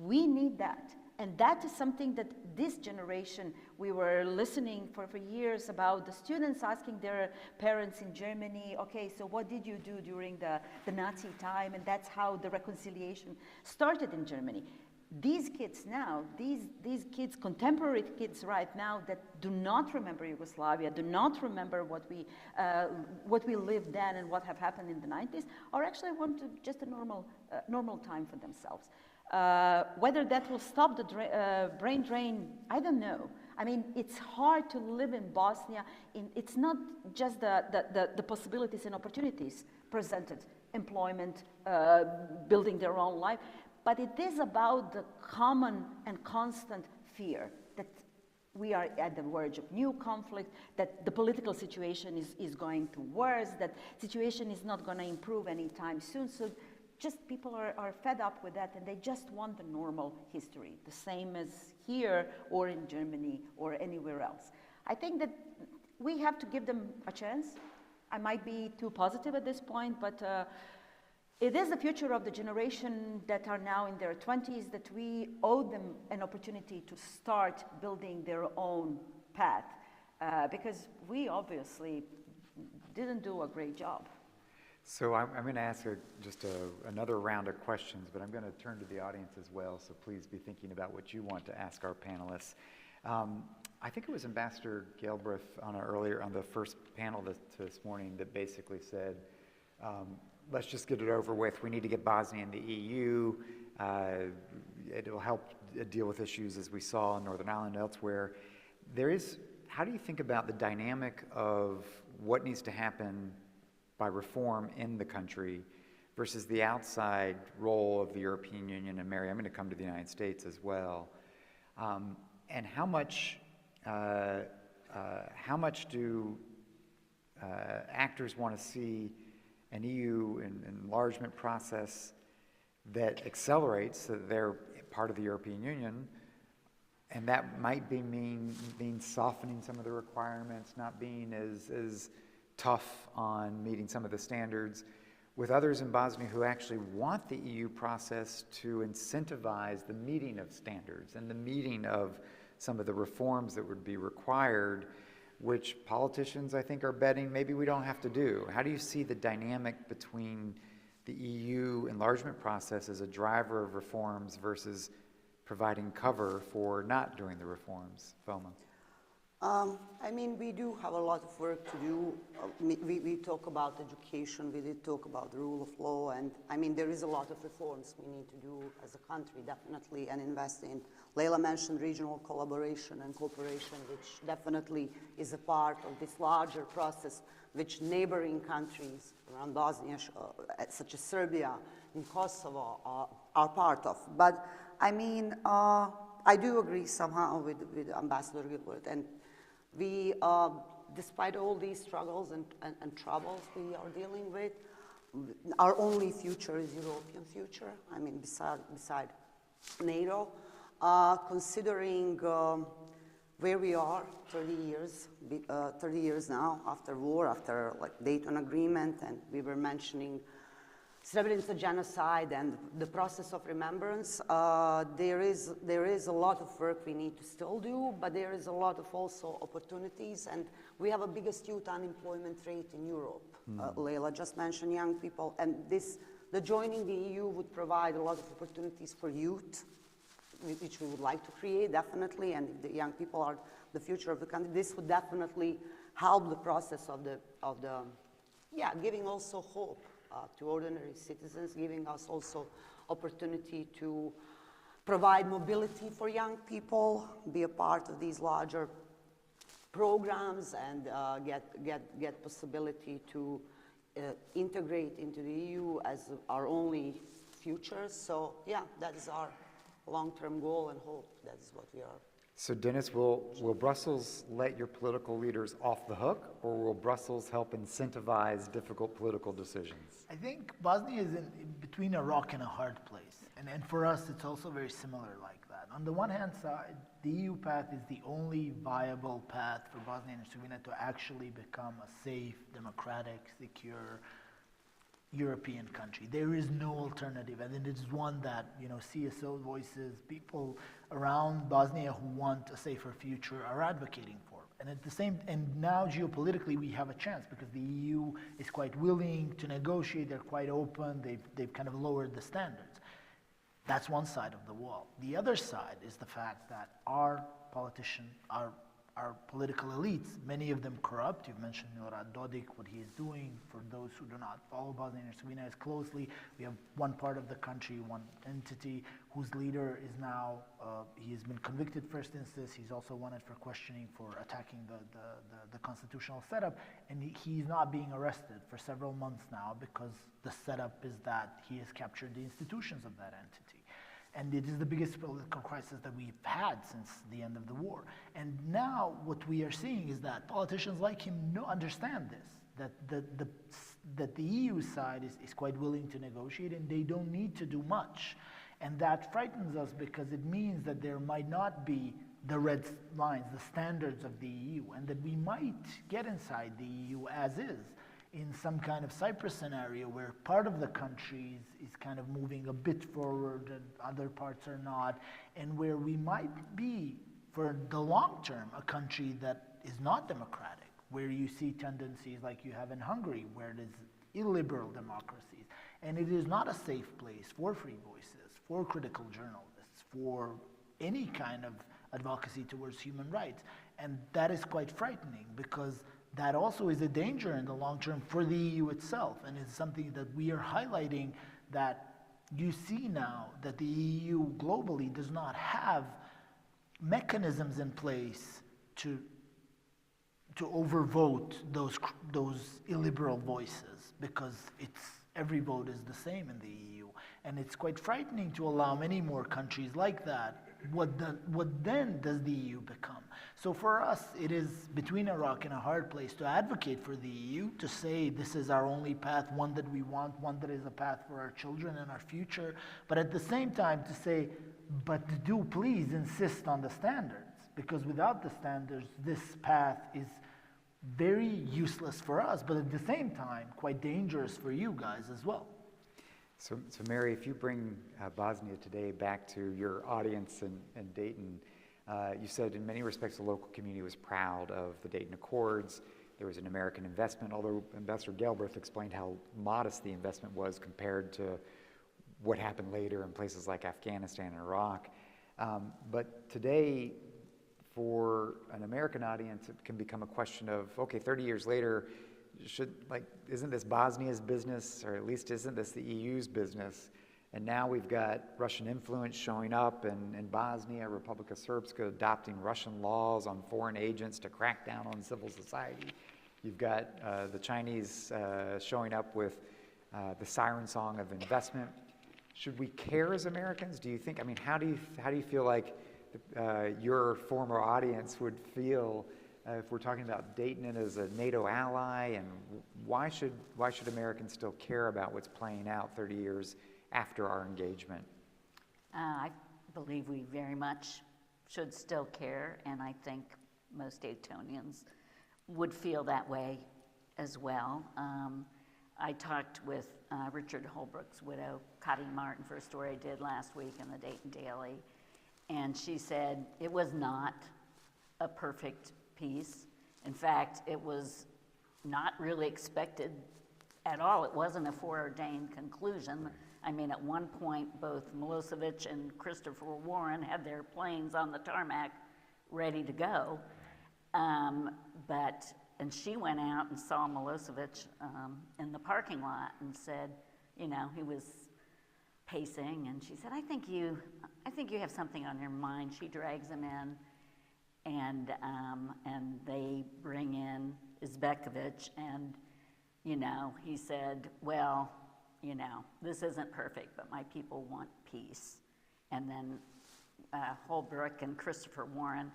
We need that. And that is something that this generation, we were listening for years about the students asking their parents in Germany, okay, so what did you do during the Nazi time? And that's how the reconciliation started in Germany. These kids now, these kids, contemporary kids right now that do not remember Yugoslavia, do not remember what we lived then and what have happened in the 90s, or actually want to just a normal time for themselves. Whether that will stop the brain drain, I don't know. I mean, it's hard to live in Bosnia. It's not just the possibilities and opportunities presented, employment, building their own life, but it is about the common and constant fear that we are at the verge of new conflict, that the political situation is going to worse, that situation is not going to improve anytime soon. So just people are fed up with that, and they just want the normal history, the same as here or in Germany or anywhere else. I think that we have to give them a chance. I might be too positive at this point, but it is the future of the generation that are now in their 20s that we owe them an opportunity to start building their own path, because we obviously didn't do a great job. So I'm going to ask just another round of questions, but I'm going to turn to the audience as well, so please be thinking about what you want to ask our panelists. I think it was Ambassador Galbraith on the first panel this morning that basically said, let's just get it over with. We need to get Bosnia in the EU. It will help deal with issues as we saw in Northern Ireland and elsewhere. How do you think about the dynamic of what needs to happen by reform in the country versus the outside role of the European Union? And Mary, I'm going to come to the United States as well. And how much do actors want to see an EU enlargement process that accelerates so that they're part of the European Union, and that might mean softening some of the requirements, not being as tough on meeting some of the standards, with others in Bosnia who actually want the EU process to incentivize the meeting of standards and the meeting of some of the reforms that would be required, which politicians, I think, are betting maybe we don't have to do. How do you see the dynamic between the EU enlargement process as a driver of reforms versus providing cover for not doing the reforms? Felma. I mean, we do have a lot of work to do. We talk about education, we did talk about the rule of law, and I mean, there is a lot of reforms we need to do as a country, definitely, and invest in. Leila mentioned regional collaboration and cooperation, which definitely is a part of this larger process, which neighboring countries around Bosnia, such as Serbia and Kosovo, are part of. But I mean, I do agree somehow with Ambassador Gilbert, and we, despite all these struggles and troubles we are dealing with, our only future is European future. I mean, beside NATO, considering where we are 30 years now after war, after like Dayton Agreement, and we were mentioning Srebrenica genocide and the process of remembrance, there is a lot of work we need to still do, but there is a lot of also opportunities, and we have a biggest youth unemployment rate in Europe. Leila just mentioned young people, and the joining the EU would provide a lot of opportunities for youth, which we would like to create, definitely, and if the young people are the future of the country, this would definitely help the process of giving also hope to ordinary citizens, giving us also opportunity to provide mobility for young people, be a part of these larger programs, and get possibility to integrate into the EU as our only future. So yeah, that is our long-term goal and hope. That is what we are. So Dennis, will Brussels let your political leaders off the hook, or will Brussels help incentivize difficult political decisions? I think Bosnia is in between a rock and a hard place. And for us, it's also very similar like that. On the one hand side, the EU path is the only viable path for Bosnia and Herzegovina to actually become a safe, democratic, secure European country. There is no alternative, and it is one that, CSO voices, people around Bosnia who want a safer future are advocating for. And now geopolitically we have a chance because the EU is quite willing to negotiate. They're quite open. They've kind of lowered the standards. That's one side of the wall. The other side is the fact that our politicians, our political elites, many of them corrupt. You've mentioned Milorad Dodik, what he is doing. For those who do not follow Bosnia and Herzegovina as closely, we have one part of the country, one entity, whose leader is now, he has been convicted first instance. He's also wanted for questioning for attacking the constitutional setup, and he's not being arrested for several months now because the setup is that he has captured the institutions of that entity. And it is the biggest political crisis that we've had since the end of the war. And now what we are seeing is that politicians like him understand this, that the EU side is quite willing to negotiate and they don't need to do much. And that frightens us because it means that there might not be the red lines, the standards of the EU, and that we might get inside the EU as is, in some kind of Cyprus scenario where part of the country is kind of moving a bit forward and other parts are not, and where we might be, for the long term, a country that is not democratic, where you see tendencies like you have in Hungary, where it is illiberal democracies, and it is not a safe place for free voices, for critical journalists, for any kind of advocacy towards human rights. And that is quite frightening because that also is a danger in the long term for the EU itself, and it's something that we are highlighting, that you see now that the EU globally does not have mechanisms in place to overvote those illiberal voices, because every vote is the same in the EU, and it's quite frightening to allow many more countries like that. What then does the EU become? So for us, it is between a rock and a hard place to advocate for the EU, to say this is our only path, one that we want, one that is a path for our children and our future, but at the same time to say, but do please insist on the standards, because without the standards, this path is very useless for us, but at the same time, quite dangerous for you guys as well. So Mary, if you bring Bosnia today back to your audience in Dayton, you said in many respects the local community was proud of the Dayton Accords. There was an American investment, although Ambassador Galbraith explained how modest the investment was compared to what happened later in places like Afghanistan and Iraq. But today, for an American audience, it can become a question of, okay, 30 years later, isn't this Bosnia's business, or at least isn't this the EU's business? And now we've got Russian influence showing up in Bosnia, Republika Srpska adopting Russian laws on foreign agents to crack down on civil society. You've got the Chinese showing up with the siren song of investment. Should we care as Americans? Do you think, how do you feel like your former audience would feel if we're talking about Dayton as a NATO ally, and why should Americans still care about what's playing out 30 years after our engagement? I believe we very much should still care, and I think most Daytonians would feel that way as well. I talked with Richard Holbrook's widow, Cotty Martin, for a story I did last week in the Dayton Daily, and she said it was not a perfect peace. In fact, it was not really expected at all. It wasn't a foreordained conclusion. I mean, at one point, both Milosevic and Christopher Warren had their planes on the tarmac ready to go. And she went out and saw Milosevic in the parking lot and said, you know, he was pacing, and she said, I think you have something on your mind. She drags him in, and they bring in Uzbekovich, and, you know, he said, well, you know, this isn't perfect, but my people want peace. And then Holbrooke and Christopher Warren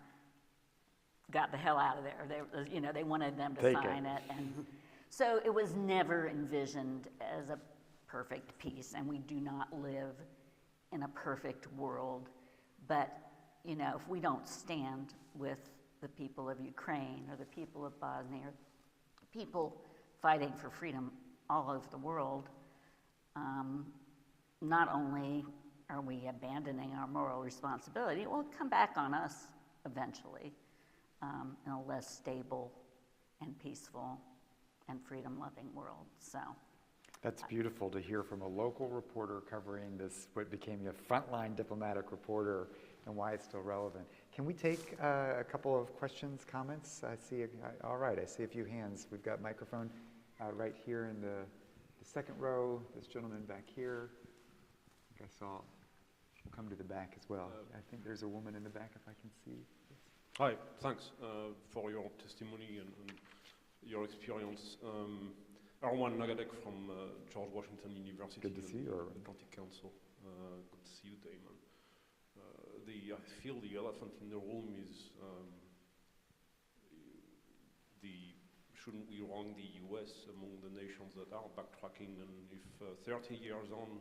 got the hell out of there. They wanted them to sign it. And so it was never envisioned as a perfect peace, and we do not live in a perfect world. But, you know, if we don't stand with the people of Ukraine or the people of Bosnia or people fighting for freedom all over the world, not only are we abandoning our moral responsibility, it will come back on us eventually. In a less stable and peaceful and freedom-loving world. So that's beautiful to hear from a local reporter covering this, what became a frontline diplomatic reporter, and why it's still relevant. Can we take a couple of questions, comments? I see a few hands. We've got microphone right here in the second row. This gentleman back here. I think I saw. We'll come to the back as well. I think there's a woman in the back, if I can see. Hi, thanks for your testimony and your experience. Arwan Nagadek from George Washington University. Good to see you, Arwan. Atlantic Council. Good to see you, Damon. I feel the elephant in the room is shouldn't we rank the US among the nations that are backtracking, and if 30 years on,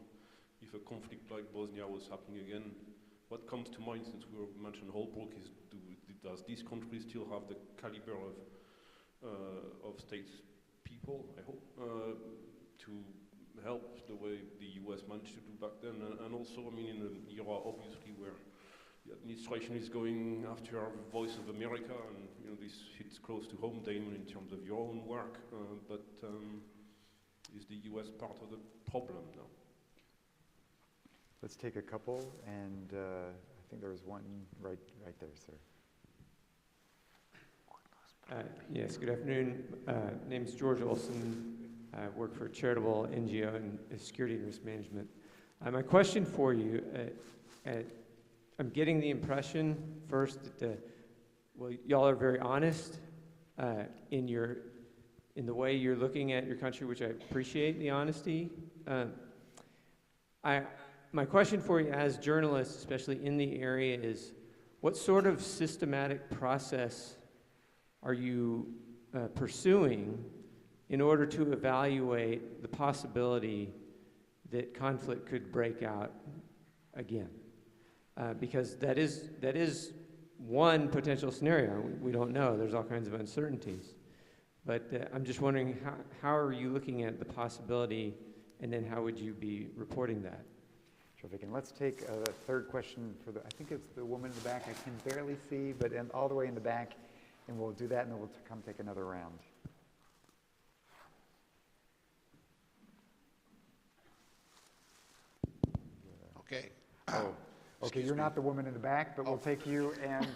if a conflict like Bosnia was happening again, what comes to mind, since we mentioned Holbrooke, is does this country still have the caliber of statespeople, I hope, to help the way the US managed to do back then? And also, I mean, in an era, obviously, where the administration is going after our Voice of America, and, you know, this hits close to home, Damon, in terms of your own work, but is the US part of the problem now? Let's take a couple, and I think there was one right there, sir. Yes, good afternoon. Name's George Olson. I work for a charitable NGO in security and risk management. My question for you, I'm getting the impression first that y'all are very honest in the way you're looking at your country, which I appreciate the honesty. My question for you as journalists, especially in the area, is what sort of systematic process are you pursuing in order to evaluate the possibility that conflict could break out again? Because that is one potential scenario. We don't know. There's all kinds of uncertainties. But I'm just wondering, how are you looking at the possibility, and then how would you be reporting that? Terrific. And let's take a third question I think it's the woman in the back. I can barely see, but all the way in the back. And we'll do that, and then we'll come take another round. Okay. Okay, you're not the woman in the back, but we'll take you and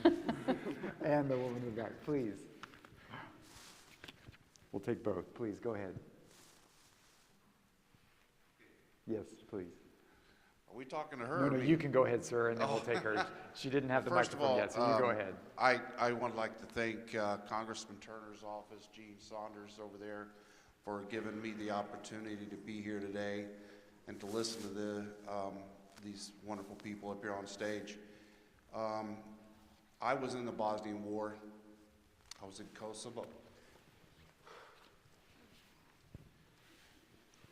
the woman in the back, please. We'll take both. Please, go ahead. Yes, please. Are we talking to her? No, you can go ahead, sir, and then we'll take her. She didn't have the microphone yet, so you go ahead. I would like to thank Congressman Turner's office, Gene Saunders over there, for giving me the opportunity to be here today and to listen to these wonderful people up here on stage. I was in the Bosnian War. I was in Kosovo.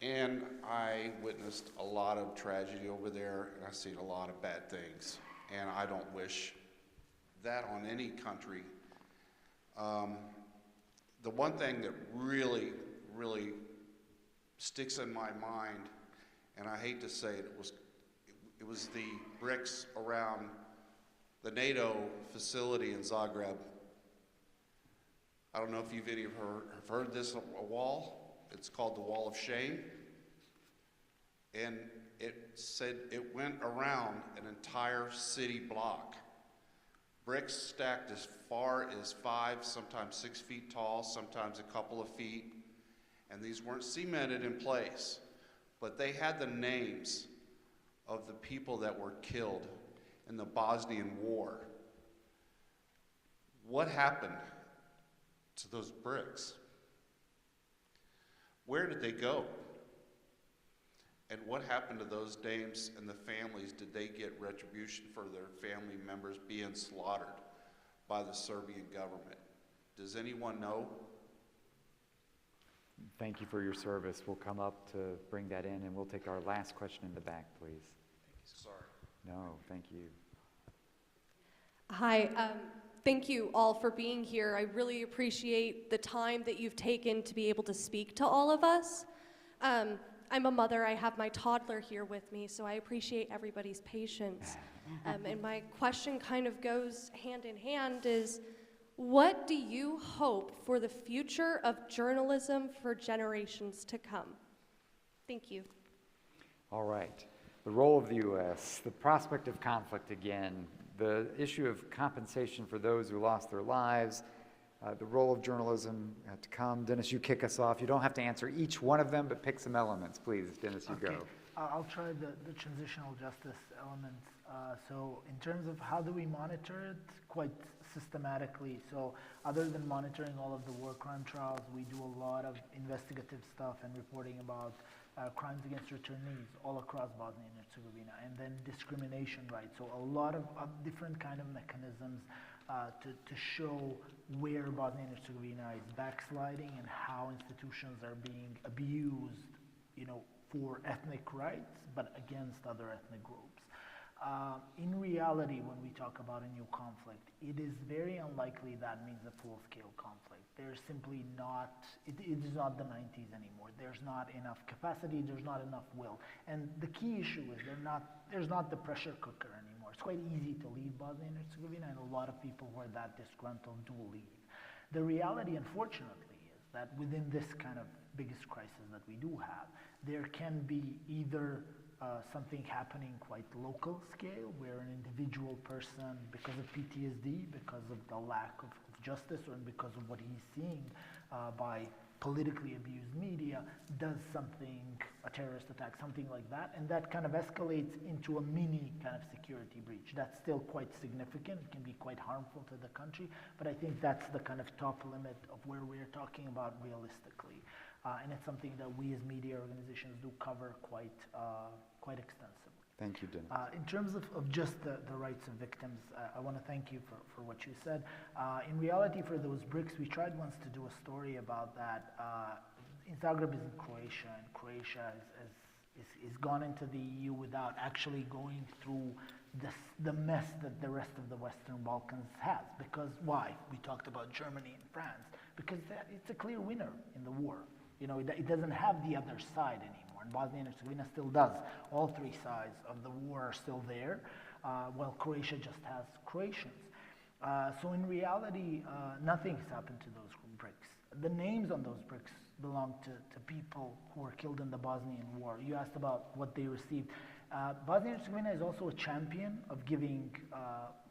And I witnessed a lot of tragedy over there, and I've seen a lot of bad things. And I don't wish that on any country. The one thing that really, really sticks in my mind, and I hate to say it, it was the bricks around the NATO facility in Zagreb. I don't know if you've any have heard this, a wall. It's called the Wall of Shame. And it said it went around an entire city block. Bricks stacked as far as 5, sometimes 6 feet tall, sometimes a couple of feet. And these weren't cemented in place, but they had the names of the people that were killed in the Bosnian War. What happened to those bricks? Where did they go? And what happened to those names and the families? Did they get retribution for their family members being slaughtered by the Serbian government? Does anyone know? Thank you for your service. We'll come up to bring that in, and we'll take our last question in the back, please. Sorry. No, thank you. Hi, thank you all for being here. I really appreciate the time that you've taken to be able to speak to all of us. I'm a mother, I have my toddler here with me, so I appreciate everybody's patience. And my question kind of goes hand in hand is, what do you hope for the future of journalism for generations to come? Thank you. All right. The role of the U.S., the prospect of conflict again, the issue of compensation for those who lost their lives, the role of journalism to come. Dennis, you kick us off. You don't have to answer each one of them, but pick some elements, please. Dennis, you go. I'll try the transitional justice elements. So in terms of how do we monitor it, quite systematically. So other than monitoring all of the war crime trials, we do a lot of investigative stuff and reporting about crimes against returnees all across Bosnia and Herzegovina, and then discrimination rights. So a lot of different kind of mechanisms to show where Bosnia and Herzegovina is backsliding and how institutions are being abused, for ethnic rights, but against other ethnic groups. In reality, when we talk about a new conflict, it is very unlikely that means a full-scale conflict. There's simply not, it is not the 90s anymore. There's not enough capacity, there's not enough will. And the key issue is there's not the pressure cooker anymore. It's quite easy to leave Bosnia and Herzegovina, and a lot of people who are that disgruntled do leave. The reality, unfortunately, is that within this kind of biggest crisis that we do have, there can be either something happening quite local scale, where an individual person, because of PTSD, because of the lack of justice, or because of what he's seeing by politically abused media, does something, a terrorist attack, something like that, and that kind of escalates into a mini kind of security breach. That's still quite significant. It can be quite harmful to the country, but I think that's the kind of top limit of where we're talking about realistically. And it's something that we as media organizations do cover quite extensively. Thank you, Dennis. In terms of just the rights of victims, I want to thank you for what you said. In reality, for those bricks, we tried once to do a story about that. In Zagreb is in Croatia, and Croatia is gone into the EU without actually going through the mess that the rest of the Western Balkans has. Because why? We talked about Germany and France. Because it's a clear winner in the war. It doesn't have the other side anymore, and Bosnia and Herzegovina still does. All three sides of the war are still there, while Croatia just has Croatians. So in reality, nothing's happened to those bricks. The names on those bricks belong to people who were killed in the Bosnian War. You asked about what they received. Bosnia and Herzegovina is also a champion of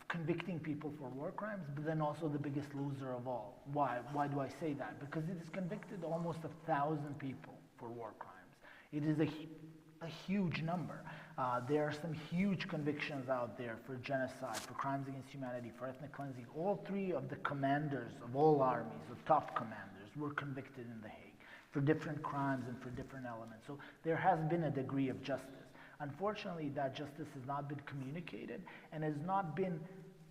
convicting people for war crimes, but then also the biggest loser of all. Why? Why do I say that? Because it has convicted almost 1,000 people for war crimes. It is a huge number. There are some huge convictions out there for genocide, for crimes against humanity, for ethnic cleansing. All three of the commanders of all armies, the top commanders, were convicted in The Hague for different crimes and for different elements. So there has been a degree of justice. Unfortunately, that justice has not been communicated and has not been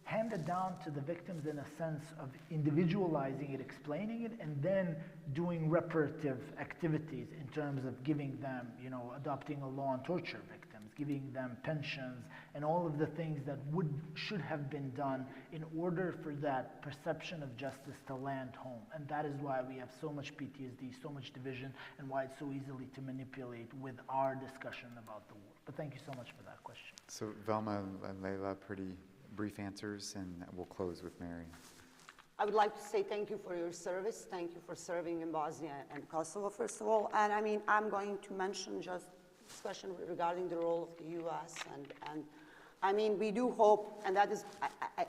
handed down to the victims in a sense of individualizing it, explaining it, and then doing reparative activities in terms of giving them, adopting a law on torture victims, giving them pensions, and all of the things that should have been done in order for that perception of justice to land home. And that is why we have so much PTSD, so much division, and why it's so easily to manipulate with our discussion about the war. But thank you so much for that question. So Velma and Leila, pretty brief answers, and we'll close with Mary. I would like to say thank you for your service. Thank you for serving in Bosnia and Kosovo, first of all. And I mean, I'm going to mention just this question regarding the role of the U.S. And I mean, we do hope, and that is,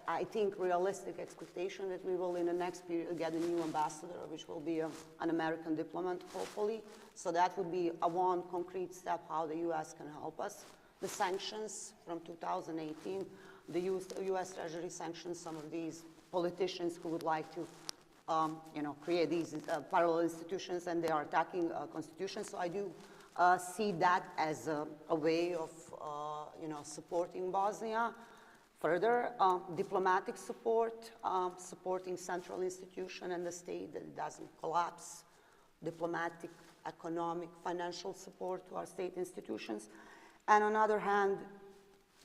I think, realistic expectation that we will, in the next period, get a new ambassador, which will be an American diplomat, hopefully. So that would be one concrete step how the U.S. can help us. The sanctions from 2018, the U.S. Treasury sanctions some of these politicians who would like to, create these parallel institutions, and they are attacking constitutions. So I do see that as a way of, supporting Bosnia. Further, diplomatic support, supporting central institution and the state that it doesn't collapse. Diplomatic, economic, financial support to our state institutions. And on the other hand,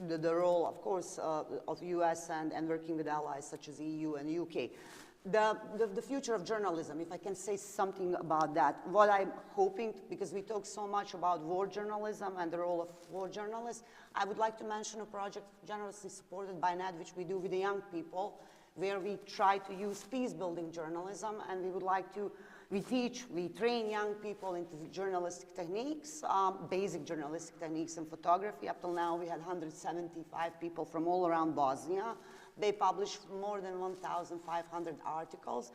the role, of course, of the U.S. and working with allies such as EU and UK. The future of journalism, if I can say something about that, what I'm hoping, because we talk so much about war journalism and the role of war journalists, I would like to mention a project generously supported by NED, which we do with the young people, where we try to use peace-building journalism, and we would like to, we train young people into journalistic techniques, basic journalistic techniques in photography. Up till now, we had 175 people from all around Bosnia. They published more than 1,500 articles.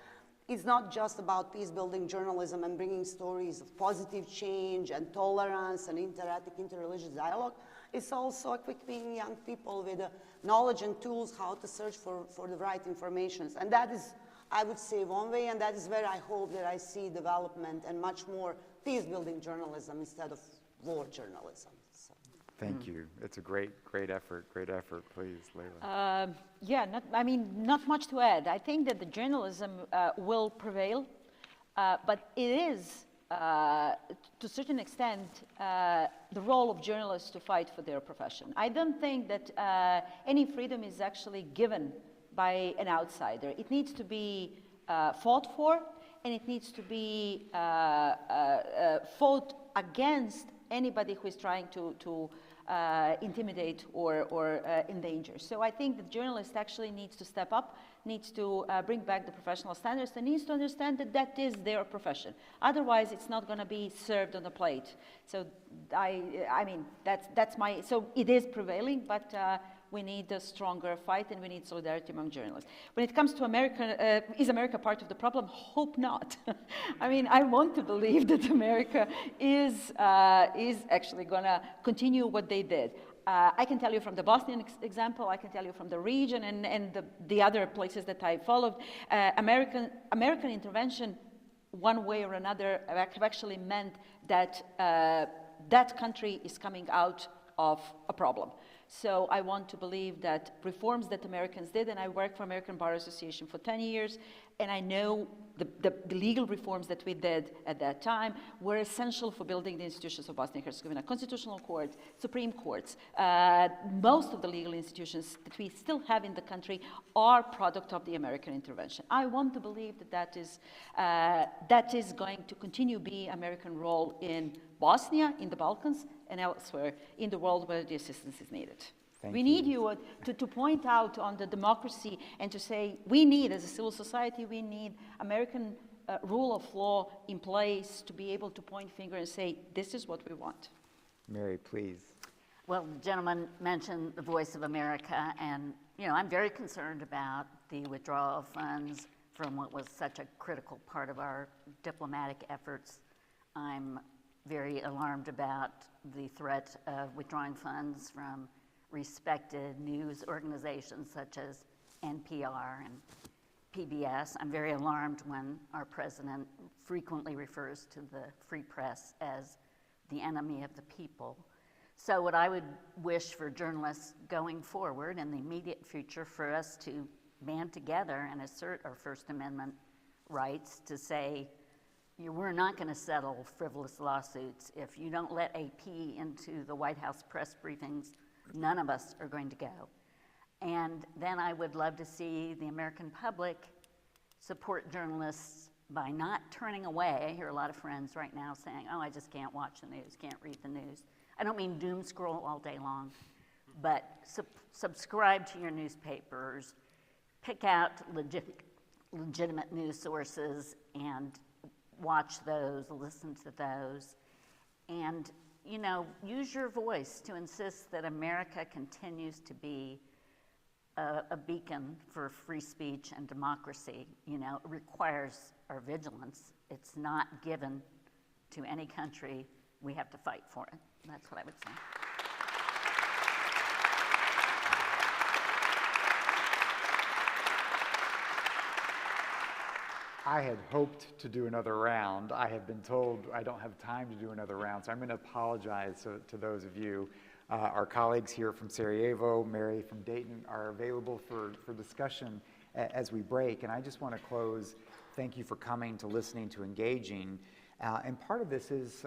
It's not just about peace-building journalism and bringing stories of positive change and tolerance and interethnic, interreligious dialogue. It's also equipping young people with the knowledge and tools how to search for the right information. And that is, I would say, one way, and that is where I hope that I see development and much more peace-building journalism instead of war journalism. So. Thank you. It's a great effort. Great effort. Please, Leila. Not much to add. I think that the journalism will prevail, but it is, to a certain extent, the role of journalists to fight for their profession. I don't think that any freedom is actually given by an outsider. It needs to be fought for, and it needs to be fought against anybody who is trying to intimidate or endanger. So I think the journalist actually needs to step up, needs to bring back the professional standards, and needs to understand that that is their profession. Otherwise, it's not going to be served on a plate. So so it is prevailing, but we need a stronger fight, and we need solidarity among journalists. When it comes to America, is America part of the problem? Hope not. I want to believe that America is actually going to continue what they did. I can tell you from the Bosnian example, I can tell you from the region and the other places that I followed, American intervention, one way or another, have actually meant that that country is coming out of a problem. So I want to believe that reforms that Americans did, and I worked for American Bar Association for 10 years, and I know the legal reforms that we did at that time were essential for building the institutions of Bosnia and Herzegovina, constitutional courts, Supreme Courts. Most of the legal institutions that we still have in the country are product of the American intervention. I want to believe that that is going to continue to be American role in Bosnia, in the Balkans, and elsewhere in the world where the assistance is needed. We need you to point out on the democracy and to say, we need, as a civil society, we need American rule of law in place to be able to point finger and say, this is what we want. Mary, please. Well, the gentleman mentioned the Voice of America, and I'm very concerned about the withdrawal of funds from what was such a critical part of our diplomatic efforts. I'm very alarmed about the threat of withdrawing funds from respected news organizations such as NPR and PBS. I'm very alarmed when our president frequently refers to the free press as the enemy of the people. So what I would wish for journalists going forward in the immediate future, for us to band together and assert our First Amendment rights to say, we're not going to settle frivolous lawsuits. If you don't let AP into the White House press briefings, none of us are going to go. And then I would love to see the American public support journalists by not turning away. I hear a lot of friends right now saying, oh, I just can't watch the news, can't read the news. I don't mean doom scroll all day long, but subscribe to your newspapers, pick out legitimate news sources and watch those, listen to those, and use your voice to insist that America continues to be a beacon for free speech and democracy. It requires our vigilance. It's not given to any country. We have to fight for it. That's what I would say. I had hoped to do another round. I have been told I don't have time to do another round, so I'm going to apologize to those of you. Our colleagues here from Sarajevo, Mary from Dayton, are available for discussion as we break. And I just want to close. Thank you for coming, to listening, to engaging. And part of this is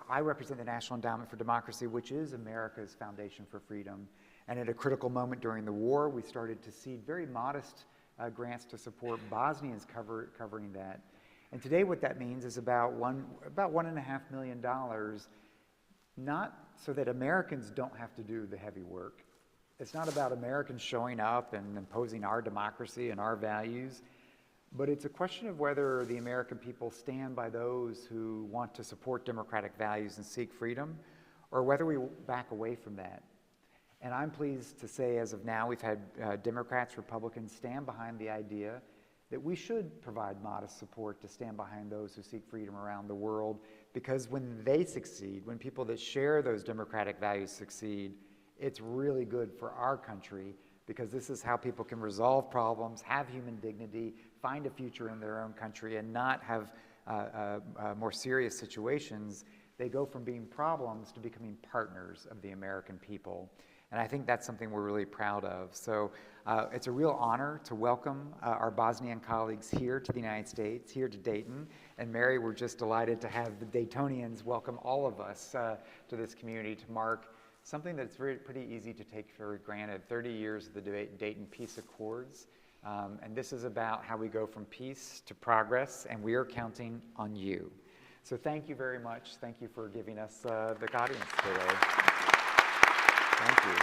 I represent the National Endowment for Democracy, which is America's foundation for freedom. And at a critical moment during the war, we started to seed very modest grants to support Bosnians covering that. And today what that means is about $1.5 million, not so that Americans don't have to do the heavy work. It's not about Americans showing up and imposing our democracy and our values, but it's a question of whether the American people stand by those who want to support democratic values and seek freedom, or whether we back away from that. And I'm pleased to say, as of now, we've had Democrats, Republicans stand behind the idea that we should provide modest support to stand behind those who seek freedom around the world, because when they succeed, when people that share those democratic values succeed, it's really good for our country, because this is how people can resolve problems, have human dignity, find a future in their own country, and not have more serious situations. They go from being problems to becoming partners of the American people. And I think that's something we're really proud of. So it's a real honor to welcome our Bosnian colleagues here to the United States, here to Dayton. And Mary, we're just delighted to have the Daytonians welcome all of us to this community to mark something that's pretty easy to take for granted, 30 years of the Dayton Peace Accords. And this is about how we go from peace to progress, and we are counting on you. So thank you very much. Thank you for giving us the audience today. Thank you.